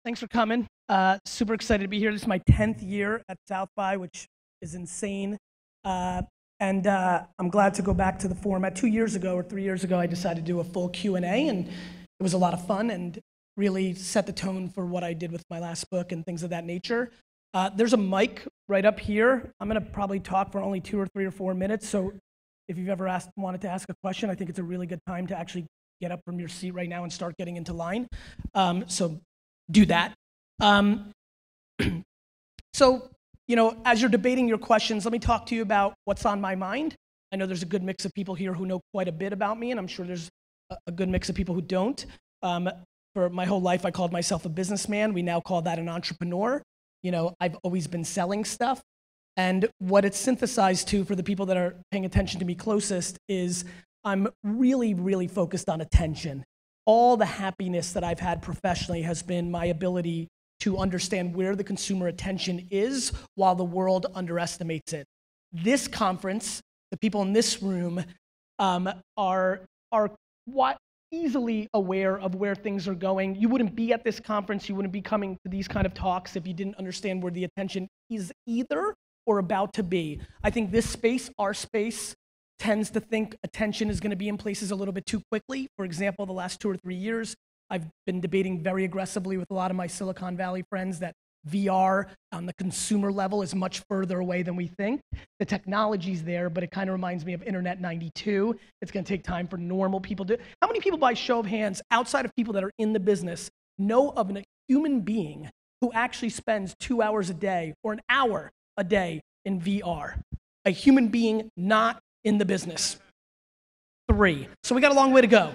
Thanks for coming. Super excited to be here. This is my 10th year at South by, which is insane. I'm glad to go back to the format. 2 years ago or 3 years ago, I decided to do a full Q&A, and it was a lot of fun and really set the tone for what I did with my last book and things of that nature. There's a mic right up here. I'm going to probably talk for only 2 or 3 or 4 minutes, so if you've ever wanted to ask a question, I think it's a really good time to actually get up from your seat right now and start getting into line. So do that. So, as you're debating your questions, let me talk to you about what's on my mind. I know there's a good mix of people here who know quite a bit about me, and I'm sure there's a good mix of people who don't. For my whole life, I called myself a businessman. We now call that an entrepreneur. I've always been selling stuff. And what it's synthesized to, for the people that are paying attention to me closest, is I'm really, really focused on attention. All the happiness that I've had professionally has been my ability to understand where the consumer attention is while the world underestimates it. This conference, the people in this room are easily aware of where things are going. You wouldn't be at this conference, you wouldn't be coming to these kind of talks if you didn't understand where the attention is either or about to be. I think this space, our space, tends to think attention is going to be in places a little bit too quickly. For example, the last 2 or 3 years, I've been debating very aggressively with a lot of my Silicon Valley friends that VR on the consumer level is much further away than we think. The technology's there, but it kind of reminds me of Internet 92. It's going to take time for normal people to. How many people, by show of hands, outside of people that are in the business, know of a human being who actually spends 2 hours a day or an hour a day in VR? A human being not in the business. 3. So we got a long way to go.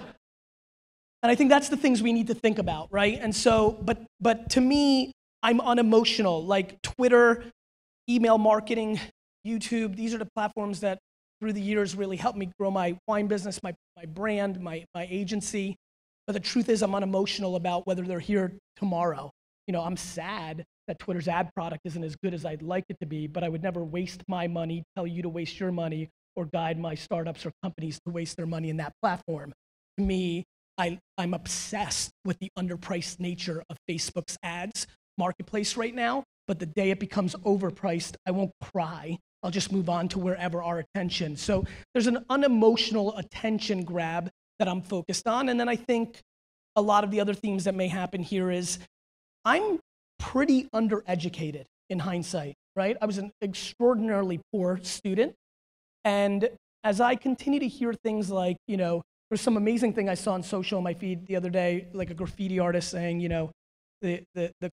And I think that's the things we need to think about, right? And so, but to me, I'm unemotional. Like Twitter, email marketing, YouTube, these are the platforms that through the years really helped me grow my wine business, my brand, my agency. But the truth is I'm unemotional about whether they're here tomorrow. I'm sad that Twitter's ad product isn't as good as I'd like it to be, but I would never waste my money, tell you to waste your money, or guide my startups or companies to waste their money in that platform. To me, I'm obsessed with the underpriced nature of Facebook's ads marketplace right now, but the day it becomes overpriced, I won't cry. I'll just move on to wherever our attention. So there's an unemotional attention grab that I'm focused on. And then I think a lot of the other themes that may happen here is I'm pretty undereducated in hindsight, right? I was an extraordinarily poor student. And as I continue to hear things like, there's some amazing thing I saw on social on my feed the other day, like a graffiti artist saying, the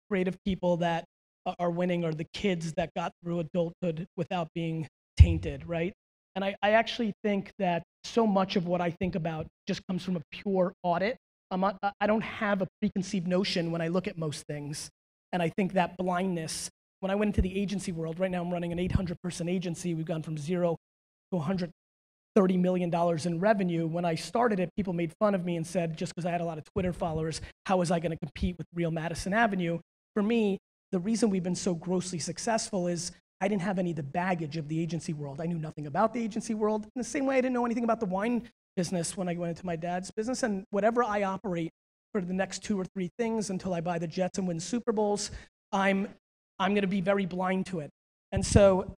creative people that are winning are the kids that got through adulthood without being tainted, right? And I actually think that so much of what I think about just comes from a pure audit. I don't have a preconceived notion when I look at most things. And I think that blindness, when I went into the agency world, right now I'm running an 800-person agency. We've gone from 0 to $130 million in revenue. When I started it, people made fun of me and said, just because I had a lot of Twitter followers, how was I going to compete with real Madison Avenue? For me, the reason we've been so grossly successful is I didn't have any of the baggage of the agency world. I knew nothing about the agency world. In the same way I didn't know anything about the wine business when I went into my dad's business. And whatever I operate for the next 2 or 3 things until I buy the Jets and win Super Bowls, I'm going to be very blind to it. And so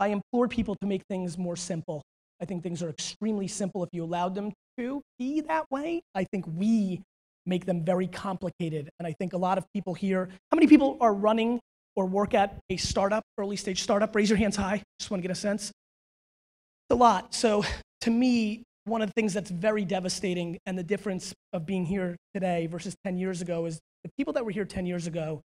I implore people to make things more simple. I think things are extremely simple if you allowed them to be that way. I think we make them very complicated. And I think a lot of people here, how many people are running or work at a startup, early stage startup? Raise your hands high. Just want to get a sense. It's a lot. So to me, one of the things that's very devastating and the difference of being here today versus 10 years ago is the people that were here 10 years ago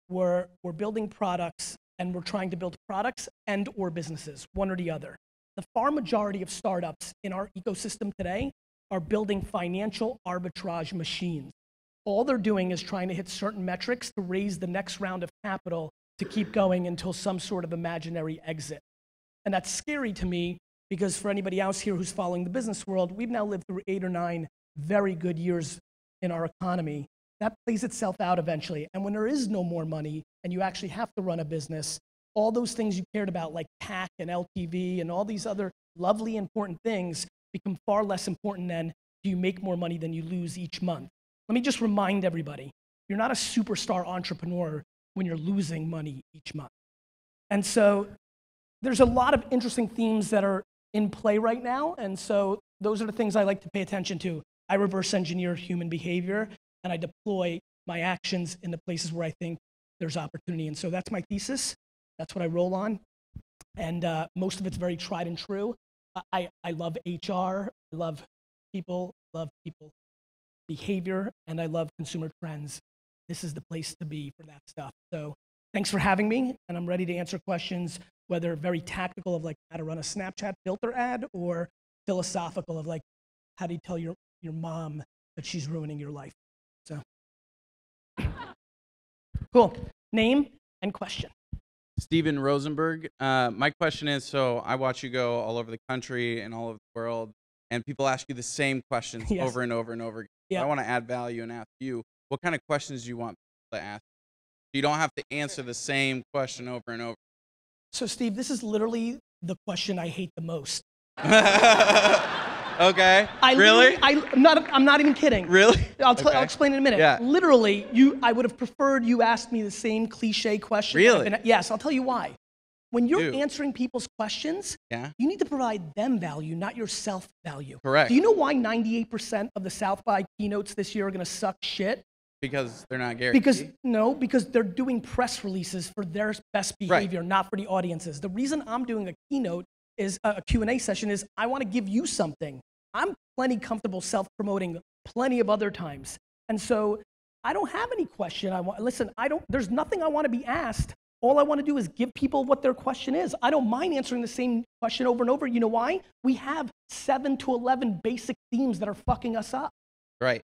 were building products and we're trying to build products and or businesses, one or the other. The far majority of startups in our ecosystem today are building financial arbitrage machines. All they're doing is trying to hit certain metrics to raise the next round of capital to keep going until some sort of imaginary exit. And that's scary to me because for anybody else here who's following the business world, we've now lived through 8 or 9 very good years in our economy. That plays itself out eventually. And when there is no more money and you actually have to run a business, all those things you cared about like CAC and LTV and all these other lovely important things become far less important than do you make more money than you lose each month. Let me just remind everybody, you're not a superstar entrepreneur when you're losing money each month. And so there's a lot of interesting themes that are in play right now. And so those are the things I like to pay attention to. I reverse engineer human behavior, and I deploy my actions in the places where I think there's opportunity. And so that's my thesis. That's what I roll on. And most of it's very tried and true. I love HR, I love people behavior, and I love consumer trends. This is the place to be for that stuff. So thanks for having me, and I'm ready to answer questions, whether very tactical of like how to run a Snapchat filter ad, or philosophical of like how do you tell your mom that she's ruining your life. So cool. Name and question. Steven Rosenberg. My question is, so I watch you go all over the country and all over the world, and people ask you the same questions Yes. over and over and over again. Yeah. I want to add value and ask you, what kind of questions do you want people to ask? You don't have to answer the same question over and over. So Steve, this is literally the question I hate the most. Okay. Really? I'm not even kidding. Really? I'll explain in a minute. Yeah. Literally, I would have preferred you asked me the same cliche question. Really? Yes, I'll tell you why. When you're Dude. answering people's questions, Yeah. you need to provide them value, not your self-value. Correct. Do you know why 98% of the South by keynotes this year are going to suck shit? Because they're not guaranteed. Because they're doing press releases for their best behavior, not for the audiences. The reason I'm doing a keynote is a Q&A session is I want to give you something. I'm plenty comfortable self-promoting plenty of other times. And so I don't have any question. There's nothing I want to be asked. All I want to do is give people what their question is. I don't mind answering the same question over and over. You know why? We have 7 to 11 basic themes that are fucking us up. Right.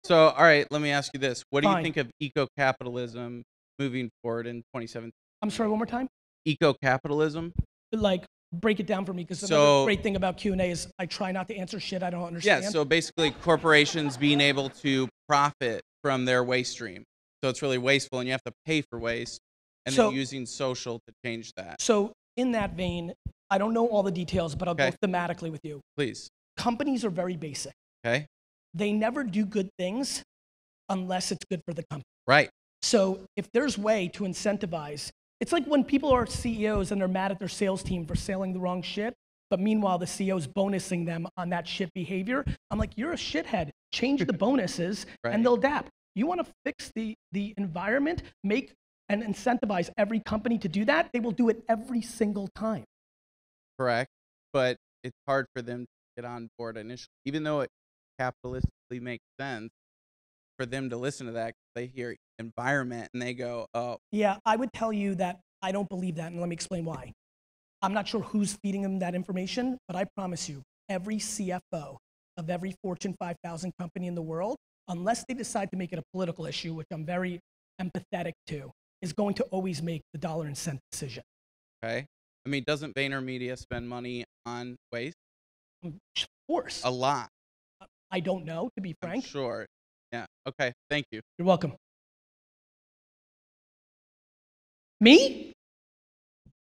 So, all right, let me ask you this. What do you Fine. think of eco-capitalism moving forward in 2017? I'm sorry, one more time? Eco-capitalism? Like, break it down for me, because So- another great thing about Q&A is I try not to answer shit I don't understand. Yeah, so basically corporations being able to profit from their waste stream. So it's really wasteful, and you have to pay for waste, and So- then using social to change that. So in that vein, I don't know all the details, but I'll Okay. go thematically with you. Please. Companies are very basic. Okay? They never do good things unless it's good for the company. Right. So if there's way to incentivize, it's like when people are CEOs and they're mad at their sales team for selling the wrong shit, but meanwhile the CEO's bonusing them on that shit behavior. I'm like, you're a shithead. Change the bonuses Right. and they'll adapt. You want to fix the environment, make and incentivize every company to do that, they will do it every single time. Correct. But it's hard for them to get on board initially. Even though it capitalistically makes sense for them to listen to that, 'cause they hear environment and they go, oh, Yeah, I would tell you that I don't believe that, and let me explain why. I'm not sure who's feeding them that information, but I promise you, every CFO of every Fortune 5000 company in the world, unless they decide to make it a political issue, which I'm very empathetic to, is going to always make the dollar and cent decision. okay. I mean, doesn't VaynerMedia spend money on waste? Of course. A lot. I don't know, to be I'm frank. sure. Yeah. Okay. Thank you. You're welcome. Me?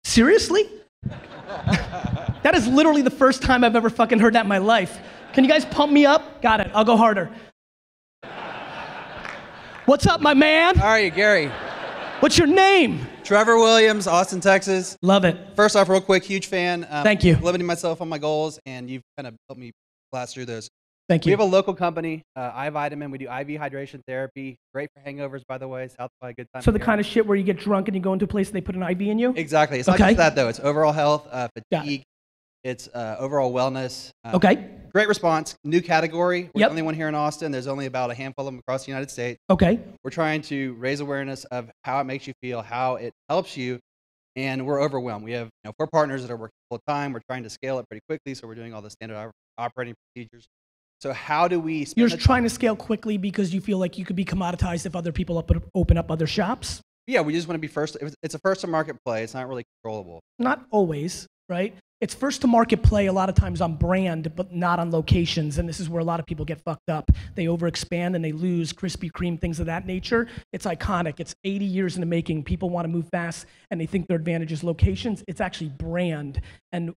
Seriously? That is literally the first time I've ever fucking heard that in my life. Can you guys pump me up? Got it. I'll go harder. What's up, my man? How are you, Gary? What's your name? Trevor Williams, Austin, Texas. Love it. First off, real quick, huge fan. Thank you. Limiting myself on my goals, and you've kind of helped me blast through those. Thank We you. have a local company, iVitamin. We do IV hydration therapy. Great for hangovers, by the way. South by a good time. So the kind of shit where you get drunk and you go into a place and they put an IV in you? Exactly. It's not Okay. just that, though. It's overall health, Got fatigue. It's overall wellness. Okay. Great response. New category. We're Yep. the only one here in Austin. There's only about a handful of them across the United States. Okay. We're trying to raise awareness of how it makes you feel, how it helps you, and we're overwhelmed. We have 4 partners that are working full time. We're trying to scale it pretty quickly, so we're doing all the standard operating procedures. So how do we spend You're trying to scale quickly because you feel like you could be commoditized if other people open up other shops? Yeah, we just want to be first. It's a first to market play. It's not really controllable. Not always, right? It's first to market play a lot of times on brand, but not on locations. And this is where a lot of people get fucked up. They overexpand and they lose Krispy Kreme, things of that nature. It's iconic. It's 80 years in the making. People want to move fast and they think their advantage is locations. It's actually brand. And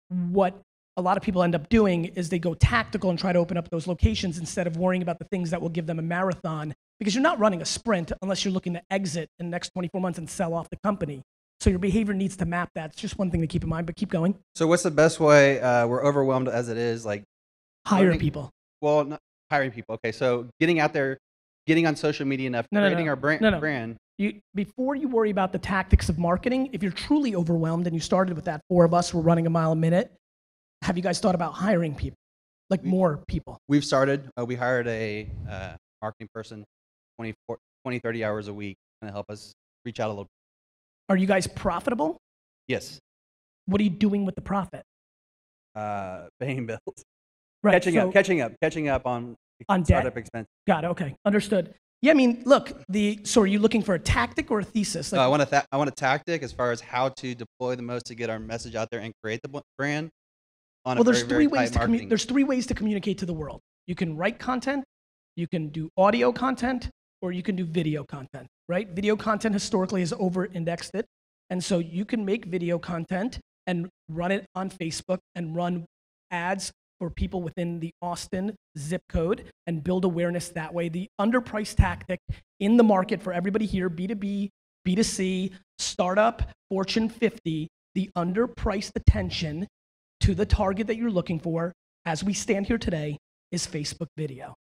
what a lot of people end up doing is they go tactical and try to open up those locations instead of worrying about the things that will give them a marathon, because you're not running a sprint unless you're looking to exit in the next 24 months and sell off the company. So your behavior needs to map that. It's just one thing to keep in mind, but keep going. So what's the best way? We're overwhelmed as it is. Like Hire people. Well, not hiring people. Okay, so getting out there, getting on social media enough, creating our brand. Before you worry about the tactics of marketing, if you're truly overwhelmed and you started with that, 4 of us were running a mile a minute, have you guys thought about hiring people, like more people? We've started. We hired a marketing person, 20, 30 hours a week, to help us reach out a little bit. Are you guys profitable? Yes. What are you doing with the profit? Paying bills. Right. Catching up on startup expenses. Got it. Okay. Understood. Yeah, I mean, look, so are you looking for a tactic or a thesis? Like, I want a tactic as far as how to deploy the most to get our message out there and create the brand. There's three ways to communicate to the world. You can write content, you can do audio content, or you can do video content, right? Video content historically has over-indexed it. And so you can make video content and run it on Facebook and run ads for people within the Austin zip code and build awareness that way. The underpriced tactic in the market for everybody here, B2B, B2C, startup, Fortune 50, the underpriced attention to the target that you're looking for, as we stand here today, is Facebook video.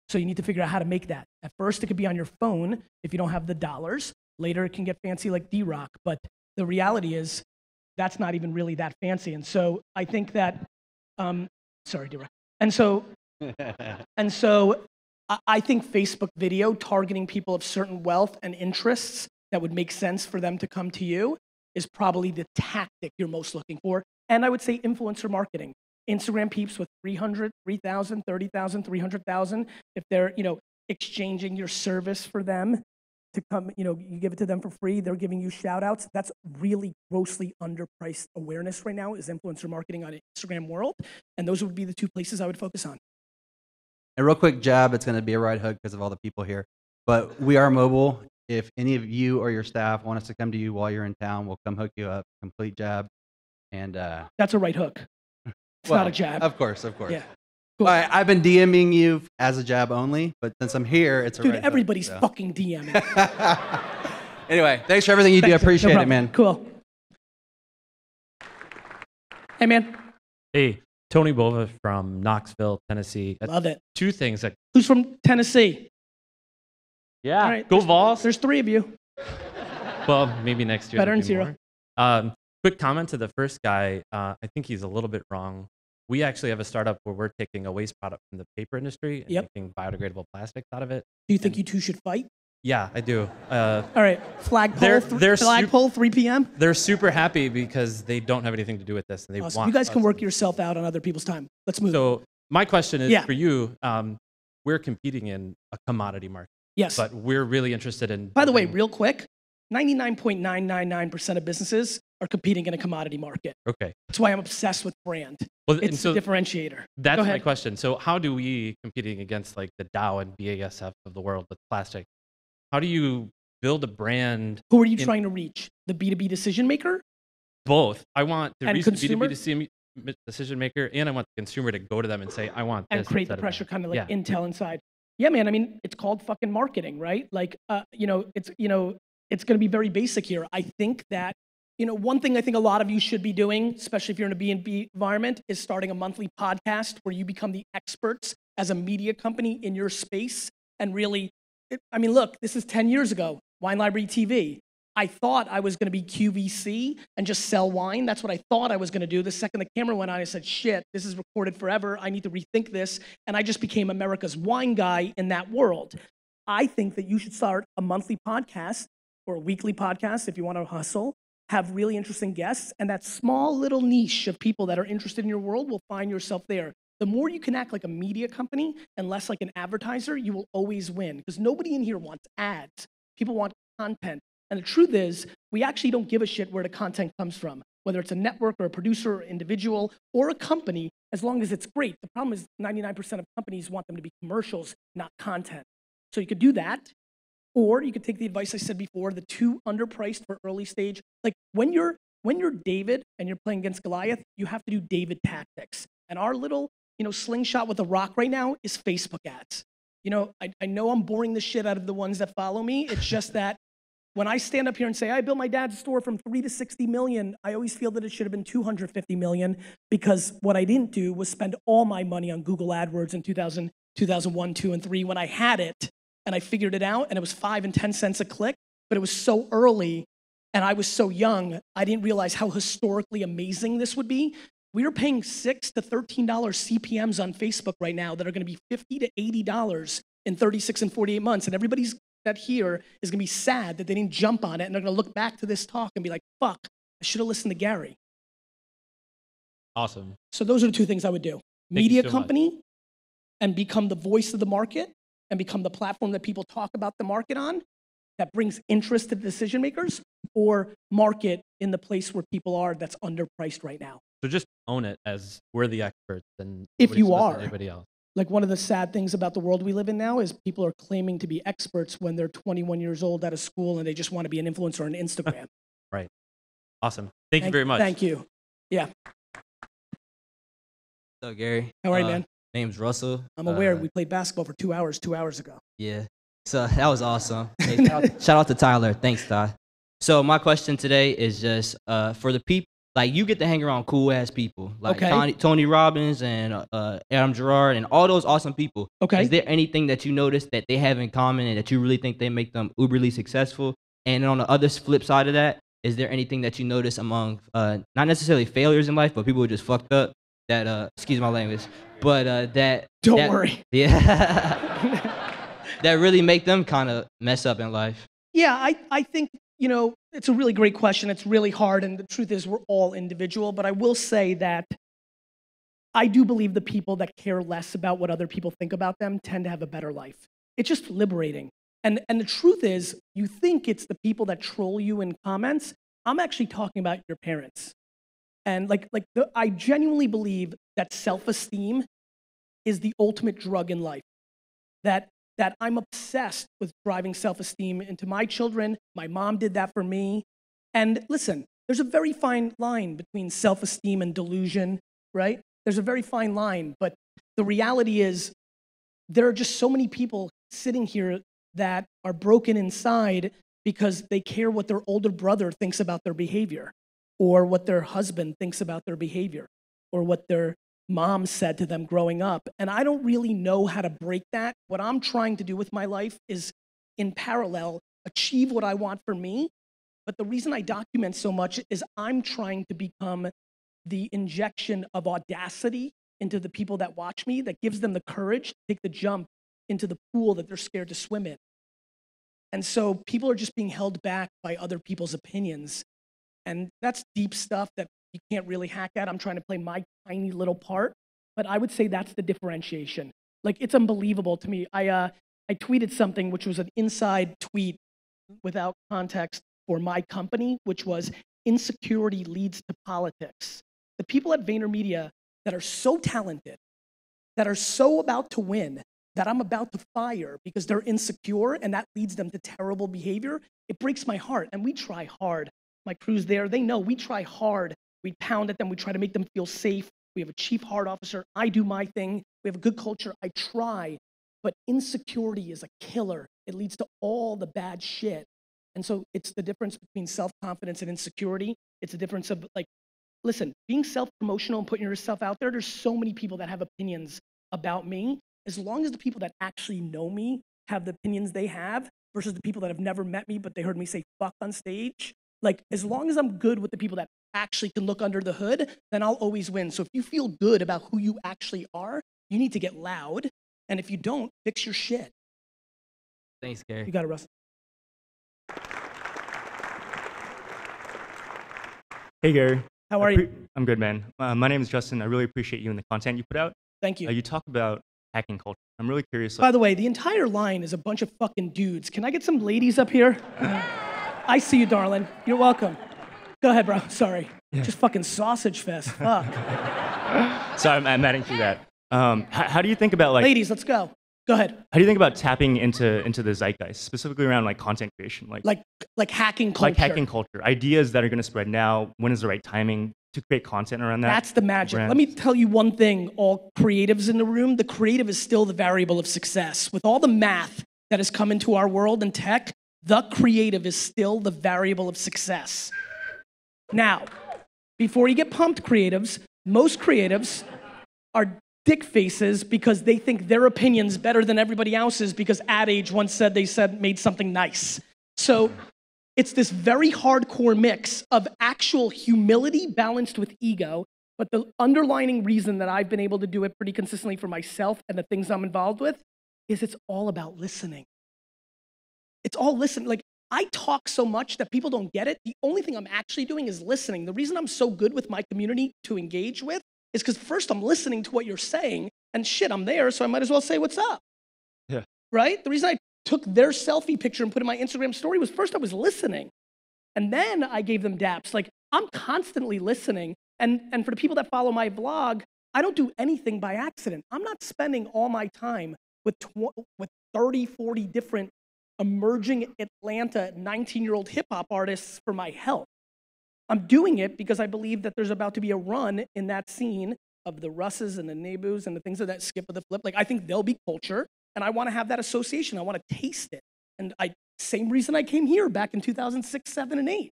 So you need to figure out how to make that. At first, it could be on your phone if you don't have the dollars. Later, it can get fancy like D-Rock. But the reality is, that's not even really that fancy. And so I think that, sorry, D-Rock. And so I think Facebook video, targeting people of certain wealth and interests that would make sense for them to come to you, is probably the tactic you're most looking for. And I would say influencer marketing. Instagram peeps with 300, 3,000, 30,000, 300,000, if they're, exchanging your service for them to come, you give it to them for free, they're giving you shout outs. That's really grossly underpriced awareness right now, is influencer marketing on Instagram world. And those would be the 2 places I would focus on. A real quick jab, it's going to be a right hook because of all the people here. But we are mobile. If any of you or your staff want us to come to you while you're in town, we'll come hook you up, complete jab. And that's a right hook. It's not a jab. Of course. Yeah. Cool. I've been DMing you as a jab only, but since I'm here, it's a right hook. Dude, everybody's fucking DMing. Anyway, thanks for everything you do. I appreciate it, man. Cool. Hey, man. Hey, Tony Bova from Knoxville, Tennessee. Love it. 2 things. Who's from Tennessee? Yeah. All right, go Vols. There's 3 of you. Well, maybe next year. Better than 0. Quick comment to the first guy. I think he's a little bit wrong. We actually have a startup where we're taking a waste product from the paper industry and making biodegradable plastics out of it. Do you think you 2 should fight? Yeah, I do. All right, flagpole 3 p.m. They're super happy because they don't have anything to do with this, and they awesome. want. You guys can work yourself out on other people's time. Let's move. So my question is for you. We're competing in a commodity market. Yes. But we're really interested in. By the way, real quick, 99.999% of businesses are competing in a commodity market. Okay. That's why I'm obsessed with brand. Well, it's a differentiator. That's my question. So how do we, competing against like the Dow and BASF of the world with plastic, how do you build a brand? Who are you trying to reach? The B2B decision maker? Both. I want to reach the B2B decision maker, and I want the consumer to go to them and say, I want this. And create the pressure, kind of like intel inside. Yeah, man. I mean, it's called fucking marketing, right? Like, it's going to be very basic here. I think that, one thing I think a lot of you should be doing, especially if you're in a B2B environment, is starting a monthly podcast where you become the experts as a media company in your space. And really, look, this is 10 years ago, Wine Library TV. I thought I was going to be QVC and just sell wine. That's what I thought I was going to do. The second the camera went on, I said, shit, this is recorded forever. I need to rethink this. And I just became America's wine guy in that world. I think that you should start a monthly podcast or a weekly podcast if you want to hustle, have really interesting guests, and that small little niche of people that are interested in your world will find yourself there. The more you can act like a media company and less like an advertiser, you will always win, because nobody in here wants ads. People want content. And the truth is, we actually don't give a shit where the content comes from, whether it's a network or a producer or individual or a company, as long as it's great. The problem is 99% of companies want them to be commercials, not content. So you could do that, or you could take the advice I said before, the 2 underpriced for early stage. Like when you're when you're David and you're playing against Goliath, you have to do David tactics. And our little, slingshot with a rock right now is Facebook ads. I know I'm boring the shit out of the ones that follow me. It's just that when I stand up here and say, I built my dad's store from 3 to 60 million, I always feel that it should have been 250 million, because what I didn't do was spend all my money on Google AdWords in 2001, 2, and 3 when I had it and I figured it out, and it was 5 and 10 cents a click, but it was so early and I was so young, I didn't realize how historically amazing this would be. We are paying $6 to $13 CPMs on Facebook right now that are going to be $50 to $80 in 36 and 48 months, and everybody's that here is going to be sad that they didn't jump on it, and they're going to look back to this talk and be like, fuck, I should have listened to Gary. Awesome. So those are the 2 things I would do. Media company and become the voice of the market and become the platform that people talk about the market on that brings interest to the decision makers, or market in the place where people are that's underpriced right now. So just own it as we're the experts, and if you are anybody else. Like, one of the sad things about the world we live in now is people are claiming to be experts when they're 21 years old out of school and they just want to be an influencer on Instagram. Right. Awesome. Thank you very much. Thank you. Yeah. What's up, Gary? How are you, man? Name's Russell. I'm aware we played basketball for 2 hours ago. Yeah. So that was awesome. Hey, shout out to Tyler. Thanks, Ty. So my question today is just for the people. Like, you get to hang around cool ass people like Tony Robbins and Adam Gerard and all those awesome people. Okay. Is there anything that you notice that they have in common and that you really think they make them uberly successful? And on the other flip side of that, is there anything that you notice among not necessarily failures in life, but people who just fucked up that excuse my language, but don't worry. Yeah. That really make them kind of mess up in life? Yeah, I think, it's a really great question. It's really hard, and the truth is we're all individual, but I will say that I do believe the people that care less about what other people think about them tend to have a better life. It's just liberating. And the truth is, you think it's the people that troll you in comments. I'm actually talking about your parents. And I genuinely believe that self-esteem is the ultimate drug in life. That I'm obsessed with driving self-esteem into my children. My mom did that for me. And listen, there's a very fine line between self-esteem and delusion, right? There's a very fine line, but the reality is there are just so many people sitting here that are broken inside because they care what their older brother thinks about their behavior, or what their husband thinks about their behavior, or what their mom said to them growing up. And I don't really know how to break that. What I'm trying to do with my life is, in parallel, achieve what I want for me. But the reason I document so much is I'm trying to become the injection of audacity into the people that watch me, that gives them the courage to take the jump into the pool that they're scared to swim in. And so people are just being held back by other people's opinions. And that's deep stuff that you can't really hack at. I'm trying to play my tiny little part, but I would say that's the differentiation. Like, it's unbelievable to me. I tweeted something which was an inside tweet without context for my company, which was insecurity leads to politics. The people at VaynerMedia that are so talented, that are so about to win, that I'm about to fire because they're insecure and that leads them to terrible behavior, it breaks my heart. And we try hard. My crew's there, they know we try hard. We pound at them, we try to make them feel safe. We have a chief heart officer, I do my thing. We have a good culture, I try. But insecurity is a killer. It leads to all the bad shit. And so it's the difference between self-confidence and insecurity. It's a difference of, like, listen, being self-promotional and putting yourself out there, there's so many people that have opinions about me. As long as the people that actually know me have the opinions they have versus the people that have never met me, but they heard me say fuck on stage, like, as long as I'm good with the people that actually can look under the hood, then I'll always win. So if you feel good about who you actually are, you need to get loud. And if you don't, fix your shit. Thanks, Gary. You got it, Russ. Hey, Gary. How are you? I'm good, man. My name is Justin. I really appreciate you and the content you put out. Thank you. You talk about hacking culture. I'm really curious. By the way, the entire line is a bunch of fucking dudes. Can I get some ladies up here? I see you, darling. You're welcome. Go ahead, bro. Sorry. Yeah. Just fucking sausage fest. Fuck. So I'm adding to that. How do you think about, like... Ladies, let's go. Go ahead. How do you think about tapping into the zeitgeist, specifically around like content creation, Like hacking culture? like hacking culture, ideas that are going to spread now? When is the right timing to create content around that? That's the magic. Brands? Let me tell you one thing, all creatives in the room, the creative is still the variable of success. With all the math that has come into our world and tech, the creative is still the variable of success. Now, before you get pumped, creatives, most creatives are dick faces because they think their opinion's better than everybody else's because Ad Age once said made something nice. So it's this very hardcore mix of actual humility balanced with ego. But the underlining reason that I've been able to do it pretty consistently for myself and the things I'm involved with is it's all about listening. It's all listening. Like, I talk so much that people don't get it. The only thing I'm actually doing is listening. The reason I'm so good with my community to engage with is because first I'm listening to what you're saying, and shit, I'm there, so I might as well say what's up. Yeah. Right? The reason I took their selfie picture and put it in my Instagram story was first I was listening, and then I gave them daps. Like, I'm constantly listening, and for the people that follow my vlog, I don't do anything by accident. I'm not spending all my time with 30, 40 different emerging Atlanta 19-year-old hip-hop artists for my help. I'm doing it because I believe that there's about to be a run in that scene of the Russes and the Nabus and the things of that skip of the flip. Like, I think there'll be culture, and I want to have that association. I want to taste it. And same reason I came here back in 2006, 7, and 8.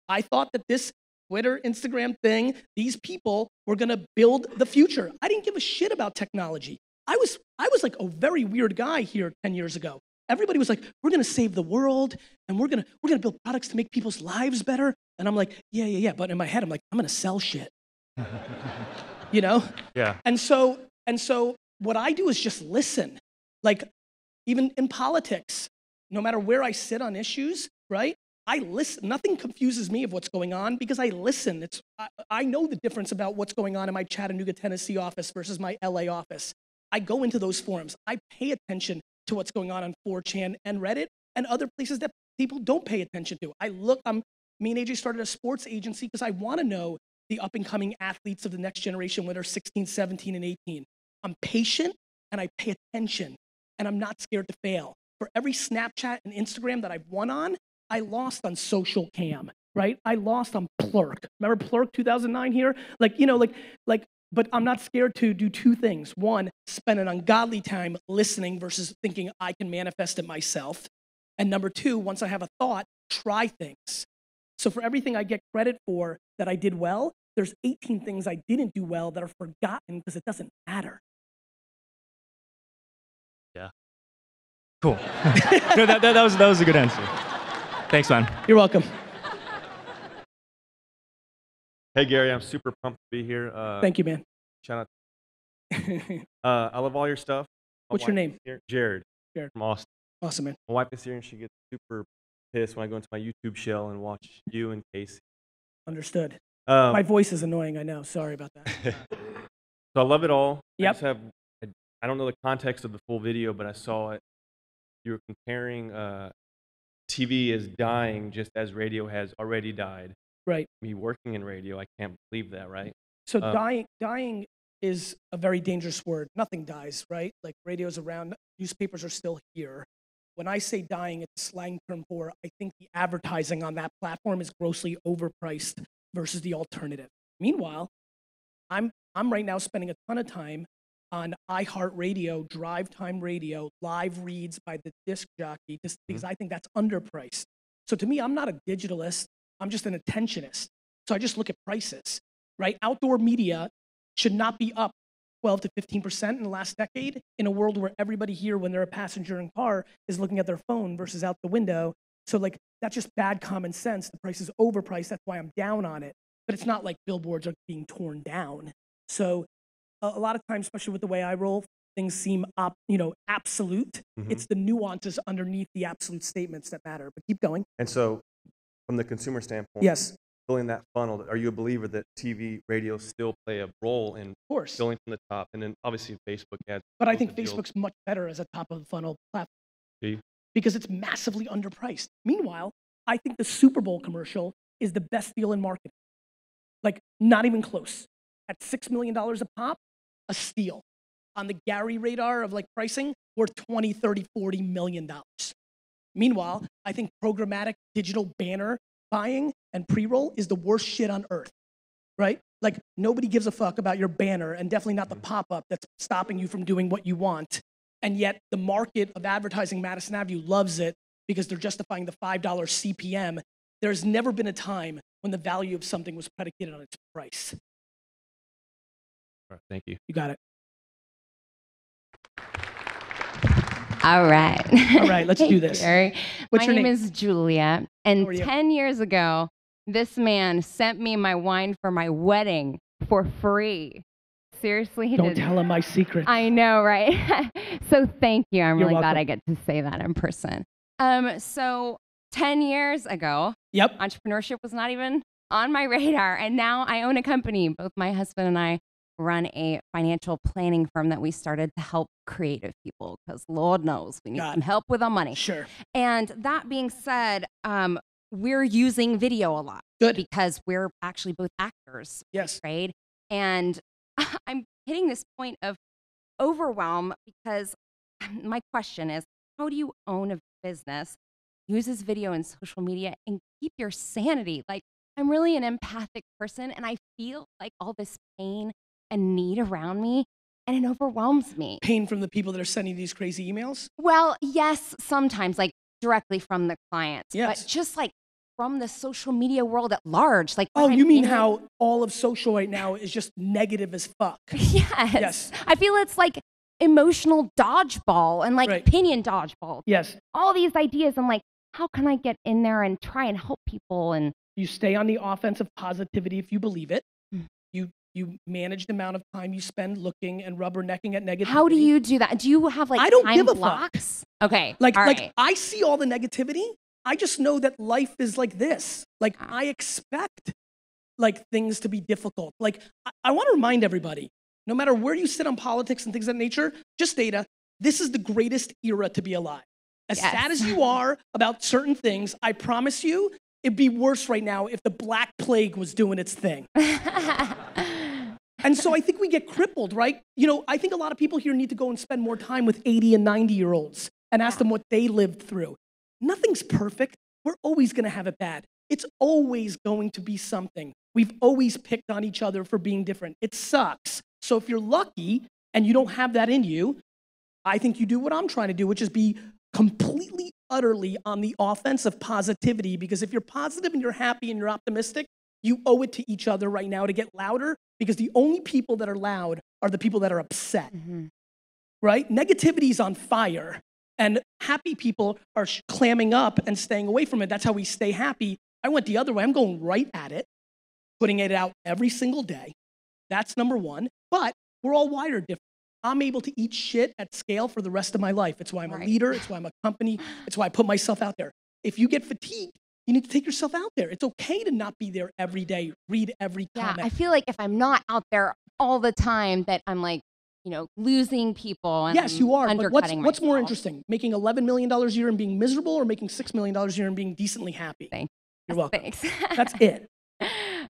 I thought that this Twitter, Instagram thing, these people were going to build the future. I didn't give a shit about technology. I was like a very weird guy here 10 years ago. Everybody was like, we're going to save the world, and we're going to build products to make people's lives better. And I'm like, yeah. But in my head, I'm like, I'm going to sell shit. You know? Yeah. And so what I do is just listen. Like, even in politics, no matter where I sit on issues, right? I listen. Nothing confuses me of what's going on because I listen. I know the difference about what's going on in my Chattanooga, Tennessee office versus my LA office. I go into those forums. I pay attention to what's going on 4chan and Reddit and other places that people don't pay attention to. Me and AJ started a sports agency because I want to know the up-and-coming athletes of the next generation when they're 16, 17, and 18. I'm patient, and I pay attention, and I'm not scared to fail. For every Snapchat and Instagram that I've won on, I lost on Social Cam, right? I lost on Plurk. Remember Plurk 2009 here? But I'm not scared to do two things. One, spend an ungodly time listening versus thinking I can manifest it myself. And number two, once I have a thought, try things. So for everything I get credit for that I did well, there's 18 things I didn't do well that are forgotten because it doesn't matter. Yeah. Cool. No, that was a good answer. Thanks, man. You're welcome. Hey, Gary, I'm super pumped to be here. Thank you, man. Shout out. I love all your stuff. What's your name? Jared. Jared. From Austin. Awesome, man. My wife is here, and she gets super pissed when I go into my YouTube shell and watch you and Casey. Understood. My voice is annoying, I know. Sorry about that. So I love it all. Yep. I don't know the context of the full video, but I saw it. You were comparing TV is dying just as radio has already died. Right. Me working in radio, I can't believe that, right? So dying is a very dangerous word. Nothing dies, right? Like, radio's around, newspapers are still here. When I say dying, it's a slang term for I think the advertising on that platform is grossly overpriced versus the alternative. Meanwhile, I'm right now spending a ton of time on iHeartRadio, drive time radio, live reads by the disc jockey, just because I think that's underpriced. So to me, I'm not a digitalist. I'm just an attentionist. So I just look at prices, right? Outdoor media should not be up 12 to 15% in the last decade in a world where everybody here, when they're a passenger in a car, is looking at their phone versus out the window. So like, that's just bad common sense. The price is overpriced. That's why I'm down on it. But it's not like billboards are being torn down. So a lot of times, especially with the way I roll, things seem absolute. Mm-hmm. It's the nuances underneath the absolute statements that matter. But keep going. And so, from the consumer standpoint, Yes. filling that funnel, are you a believer that TV, radio still play a role in course. filling from the top? And then obviously Facebook ads. But I think Facebook's much better as a top of the funnel platform. Do you? Because it's massively underpriced. Meanwhile, I think the Super Bowl commercial is the best deal in marketing. Like, not even close. At $6 million a pop, a steal. on the Gary radar of like pricing worth 20, 30, 40 million dollars. Meanwhile, I think programmatic digital banner buying and pre-roll is the worst shit on earth, right? Like nobody gives a fuck about your banner, and definitely not the pop-up that's stopping you from doing what you want. And yet the market of advertising Madison Avenue loves it because they're justifying the $5 CPM. There's never been a time when the value of something was predicated on its price. All right, thank you. You got it. All right. All right, let's do this. Jerry. What's My your name name? is Julia, and How are you? 10 years ago, this man sent me my wine for my wedding for free. Seriously, he Don't did. tell him my secret. I know, right? So thank you. I'm You're really glad welcome. I get to say that in person. So 10 years ago, Yep. entrepreneurship was not even on my radar, and now I own a company. Both my husband and I run a financial planning firm that we started to help creative people, because Lord knows we need Got some it. help with our money. Sure. And that being said, we're using video a lot Good. because we're actually both actors, Yes. right? And I'm hitting this point of overwhelm because my question is, how do you own a business, uses video and social media, and keep your sanity? Like, I'm really an empathic person, and I feel like all this pain and need around me, and it overwhelms me. Pain from the people that are sending these crazy emails? Well, yes, sometimes, like directly from the clients, Yes. but just like from the social media world at large. Like, Oh, when you I'm mean in it- how all of social right now is just negative as fuck? Yes. Yes. I feel it's like emotional dodgeball and like Right. opinion dodgeball. Yes. All these ideas. I'm like, how can I get in there and try and help people? And You stay on the offense of positivity if you believe it. Mm. You manage the amount of time you spend looking and rubbernecking at negativity. how do you do that? Do you have like I don't time give a fuck. blocks? Okay. Like, all like right. I see all the negativity. I just know that life is like this. Like Ah. I expect like things to be difficult. Like I want to remind everybody, no matter where you sit on politics and things of that nature, just data, this is the greatest era to be alive. As Yes. sad as you are about certain things, I promise you, it'd be worse right now if the Black Plague was doing its thing. And so I think we get crippled, right? You know, I think a lot of people here need to go and spend more time with 80 and 90-year-olds and ask them what they lived through. Nothing's perfect. We're always going to have it bad. It's always going to be something. We've always picked on each other for being different. It sucks. So if you're lucky and you don't have that in you, I think you do what I'm trying to do, which is be completely, utterly on the offense of positivity. Because if you're positive and you're happy and you're optimistic, you owe it to each other right now to get louder, because the only people that are loud are the people that are upset, right? Negativity is on fire, and happy people are clamming up and staying away from it. That's how we stay happy. I went the other way. I'm going right at it, putting it out every single day. That's number one. But we're all wired different. I'm able to eat shit at scale for the rest of my life. It's why I'm a Right. leader. It's why I'm a company. It's why I put myself out there. If you get fatigued, you need to take yourself out there. It's okay to not be there every day, read every Yeah, comment. I feel like if I'm not out there all the time, that I'm like, losing people. And Yes, I'm you are. But undercutting what's more myself. interesting? Making $11 million a year and being miserable, or making $6 million a year and being decently happy? Thank You're welcome. Thanks. That's it.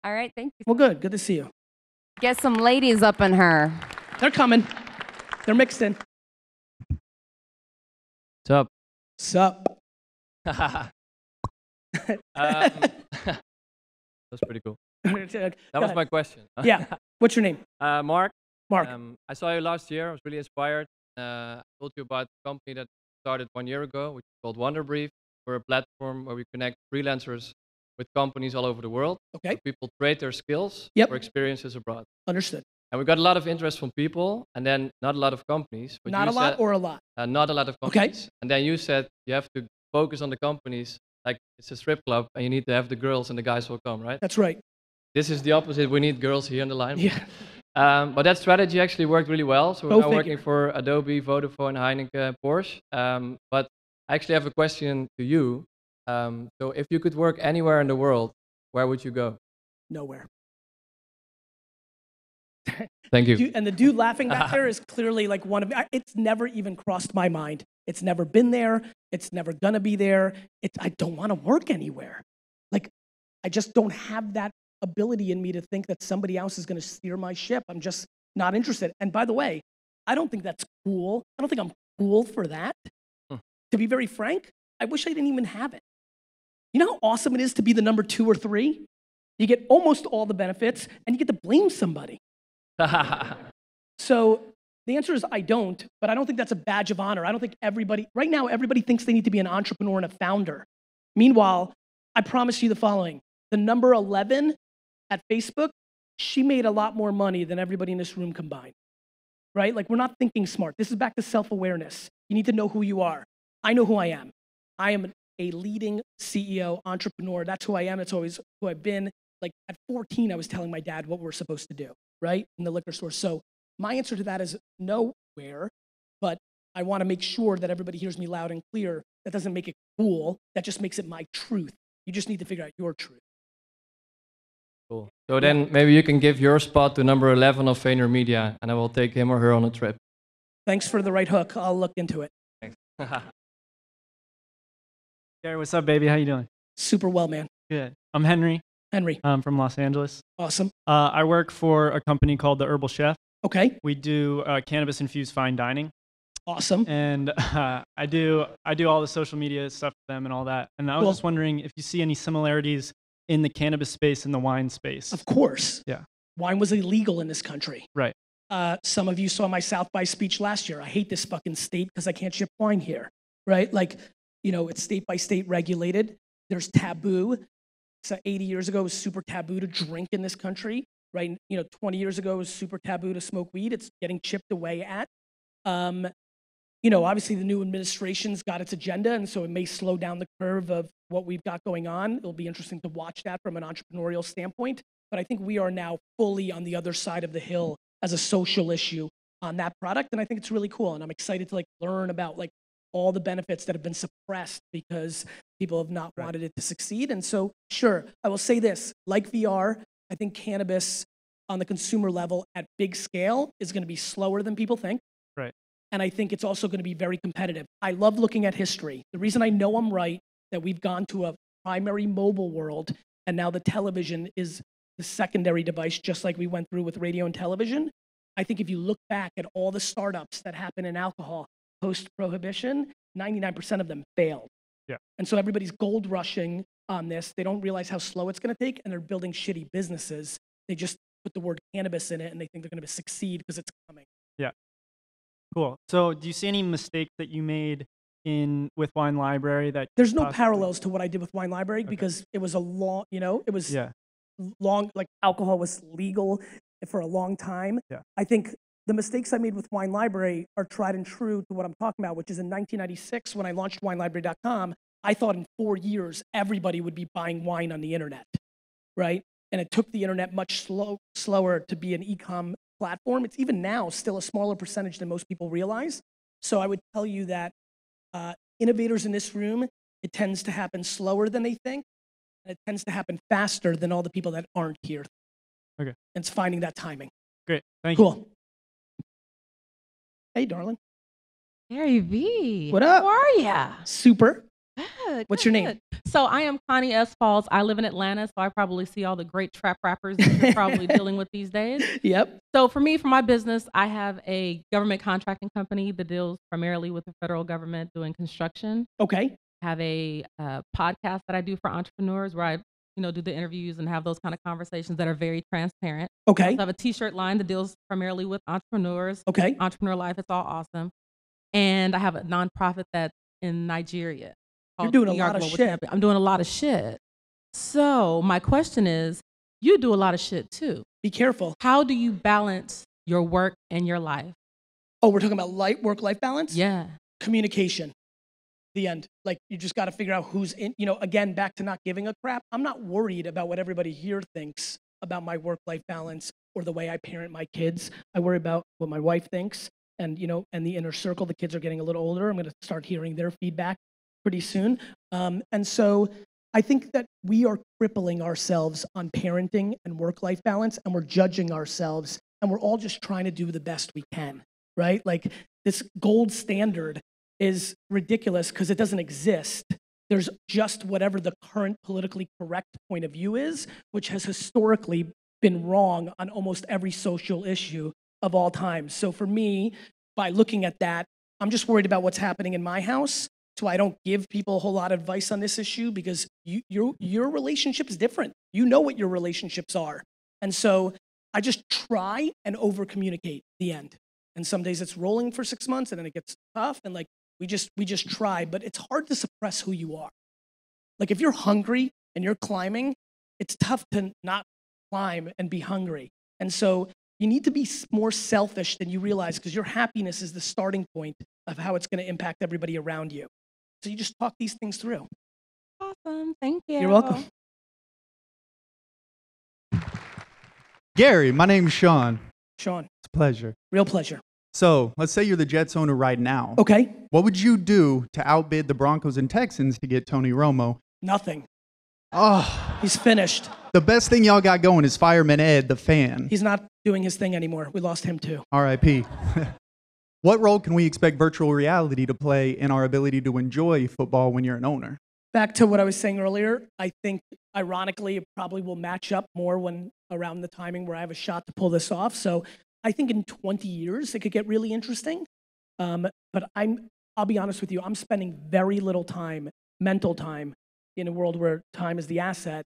All right, thank you. Well, good. Good to see you. Get some ladies up in her. They're coming. They're mixed in. What's up? Sup? That's pretty cool. That was my question. Yeah. What's your name? Mark. Mark. I saw you last year. I was really inspired. I told you about the company that started 1 year ago, which is called Wonderbrief. We're a platform where we connect freelancers with companies all over the world. Okay. Where people trade their skills Yep. for experiences abroad. Understood. And we got a lot of interest from people, and then not a lot of companies. But Not you a lot said- or a lot? Not a lot of Okay. companies. And then you said you have to focus on the companies, like it's a strip club, and you need to have the girls and the guys will come, right? That's right. This is the opposite. We need girls here on the line. Yeah. But that strategy actually worked really well. So we're Go now figure. working for Adobe, Vodafone, Heineken, Porsche. But I actually have a question to you. So if you could work anywhere in the world, where would you go? Nowhere. Thank you. And the dude laughing back there is clearly like one of, it's never even crossed my mind. It's never been there. It's never gonna be there. I don't wanna work anywhere. Like, I just don't have that ability in me to think that somebody else is gonna steer my ship. I'm just not interested. And by the way, I don't think that's cool. I don't think I'm cool for that. To be very frank, I wish I didn't even have it. You know how awesome it is to be the number 2 or 3? You get almost all the benefits, and you get to blame somebody. So the answer is I don't, but I don't think that's a badge of honor. I don't think right now, everybody thinks they need to be an entrepreneur and a founder. Meanwhile, I promise you the following. The number 11 at Facebook, she made a lot more money than everybody in this room combined, right? Like, we're not thinking smart. This is back to self-awareness. You need to know who you are. I know who I am. I am a leading CEO, entrepreneur. That's who I am. That's always who I've been. Like, at 14, I was telling my dad what we're supposed to do, right, in the liquor store. So my answer to that is nowhere, but I want to make sure that everybody hears me loud and clear. That doesn't make it cool. That just makes it my truth. You just need to figure out your truth. Cool. So then maybe you can give your spot to number 11 of VaynerMedia, and I will take him or her on a trip. Thanks for the right hook. I'll look into it. Thanks. Gary, what's up, baby? How you doing? Super well, man. Good. I'm Henry. Henry. I'm from Los Angeles. Awesome. I work for a company called The Herbal Chef. Okay. We do cannabis-infused fine dining. Awesome. And I do all the social media stuff for them and all that. And I was just wondering if you see any similarities in the cannabis space and the wine space. Of course. Yeah. Wine was illegal in this country. Right. Some of you saw my South by speech last year. I hate this fucking state because I can't ship wine here, right? Like, you know, it's state by state regulated. There's taboo. So 80 years ago, it was super taboo to drink in this country, right? You know, 20 years ago, it was super taboo to smoke weed. It's getting chipped away at. You know, obviously the new administration's got its agenda, and so it may slow down the curve of what we've got going on. It'll be interesting to watch that from an entrepreneurial standpoint. But I think we are now fully on the other side of the hill as a social issue on that product, and I think it's really cool. And I'm excited to like learn about like all the benefits that have been suppressed because people have not wanted it to succeed. And so, sure, I will say this: like VR, I think cannabis on the consumer level at big scale is going to be slower than people think. Right. And I think it's also going to be very competitive. I love looking at history. The reason I know I'm right, that we've gone to a primary mobile world, and now the television is the secondary device, just like we went through with radio and television. I think if you look back at all the startups that happened in alcohol post-prohibition, 99% of them failed. Yeah. And so everybody's gold rushing on this. They don't realize how slow it's going to take, and they're building shitty businesses. They just put the word cannabis in it, and they think they're going to succeed because it's coming. Yeah. Cool. So do you see any mistakes that you made with Wine Library that there's no parallels to what I did with Wine Library because it was a long, long, like alcohol was legal for a long time. Yeah. I think the mistakes I made with Wine Library are tried and true to what I'm talking about, which is in 1996 when I launched winelibrary.com, I thought in 4 years everybody would be buying wine on the internet, right? And it took the internet much slower to be an e-com platform. It's even now still a smaller percentage than most people realize. So I would tell you that innovators in this room, it tends to happen slower than they think, and it tends to happen faster than all the people that aren't here. Okay. And it's finding that timing. Great. Thank you. Cool. Hey, darling. Gary V. What up? How are ya? Super. Good. What's good, your name? good. So I am Connie S. Falls. I live in Atlanta, so I probably see all the great trap rappers that you're probably dealing with these days. Yep. So for me, for my business, I have a government contracting company that deals primarily with the federal government doing construction. Okay. I have a podcast that I do for entrepreneurs where I do the interviews and have those kind of conversations that are very transparent. Okay. I also have a t-shirt line that deals primarily with entrepreneurs. Okay. Entrepreneur Life, it's all awesome. And I have a nonprofit that's in Nigeria. You're doing a lot of shit. I'm doing a lot of shit. So my question is, you do a lot of shit too. Be careful. How do you balance your work and your life? Oh, we're talking about work-life balance? Yeah. Communication. The end. Like, you just got to figure out who's in, again, back to not giving a crap. I'm not worried about what everybody here thinks about my work-life balance or the way I parent my kids. I worry about what my wife thinks and, and the inner circle. The kids are getting a little older. I'm going to start hearing their feedback pretty soon. And so I think that we are crippling ourselves on parenting and work-life balance, and we're judging ourselves, and we're all just trying to do the best we can, right? Like, this gold standard is ridiculous because it doesn't exist. There's just whatever the current politically correct point of view is, which has historically been wrong on almost every social issue of all time. So for me, by looking at that, I'm just worried about what's happening in my house. So I don't give people a whole lot of advice on this issue because your relationship is different. You know what your relationships are. And so I just try and over communicate the end. And some days it's rolling for 6 months and then it gets tough. And like, we just try, but it's hard to suppress who you are. Like if you're hungry and you're climbing, it's tough to not climb and be hungry. And so you need to be more selfish than you realize because your happiness is the starting point of how it's going to impact everybody around you. So you just talk these things through. Awesome. Thank you. You're welcome. Gary, my name's Sean. Sean. It's a pleasure. Real pleasure. So let's say you're the Jets owner right now. Okay. What would you do to outbid the Broncos and Texans to get Tony Romo? Nothing. Oh. He's finished. The best thing y'all got going is Fireman Ed, the fan. He's not doing his thing anymore. We lost him too. R.I.P. What role can we expect virtual reality to play in our ability to enjoy football when you're an owner? Back to what I was saying earlier, I think ironically it probably will match up more when around the timing where I have a shot to pull this off. So I think in 20 years it could get really interesting. But I'll be honest with you, I'm spending very little time, mental time, in a world where time is the asset,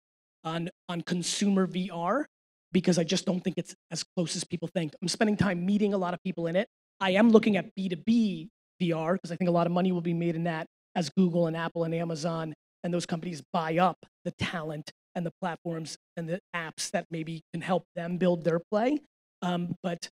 on consumer VR because I just don't think it's as close as people think. I'm spending time meeting a lot of people in it. I am looking at B2B VR because I think a lot of money will be made in that as Google and Apple and Amazon and those companies buy up the talent and the platforms and the apps that maybe can help them build their play. But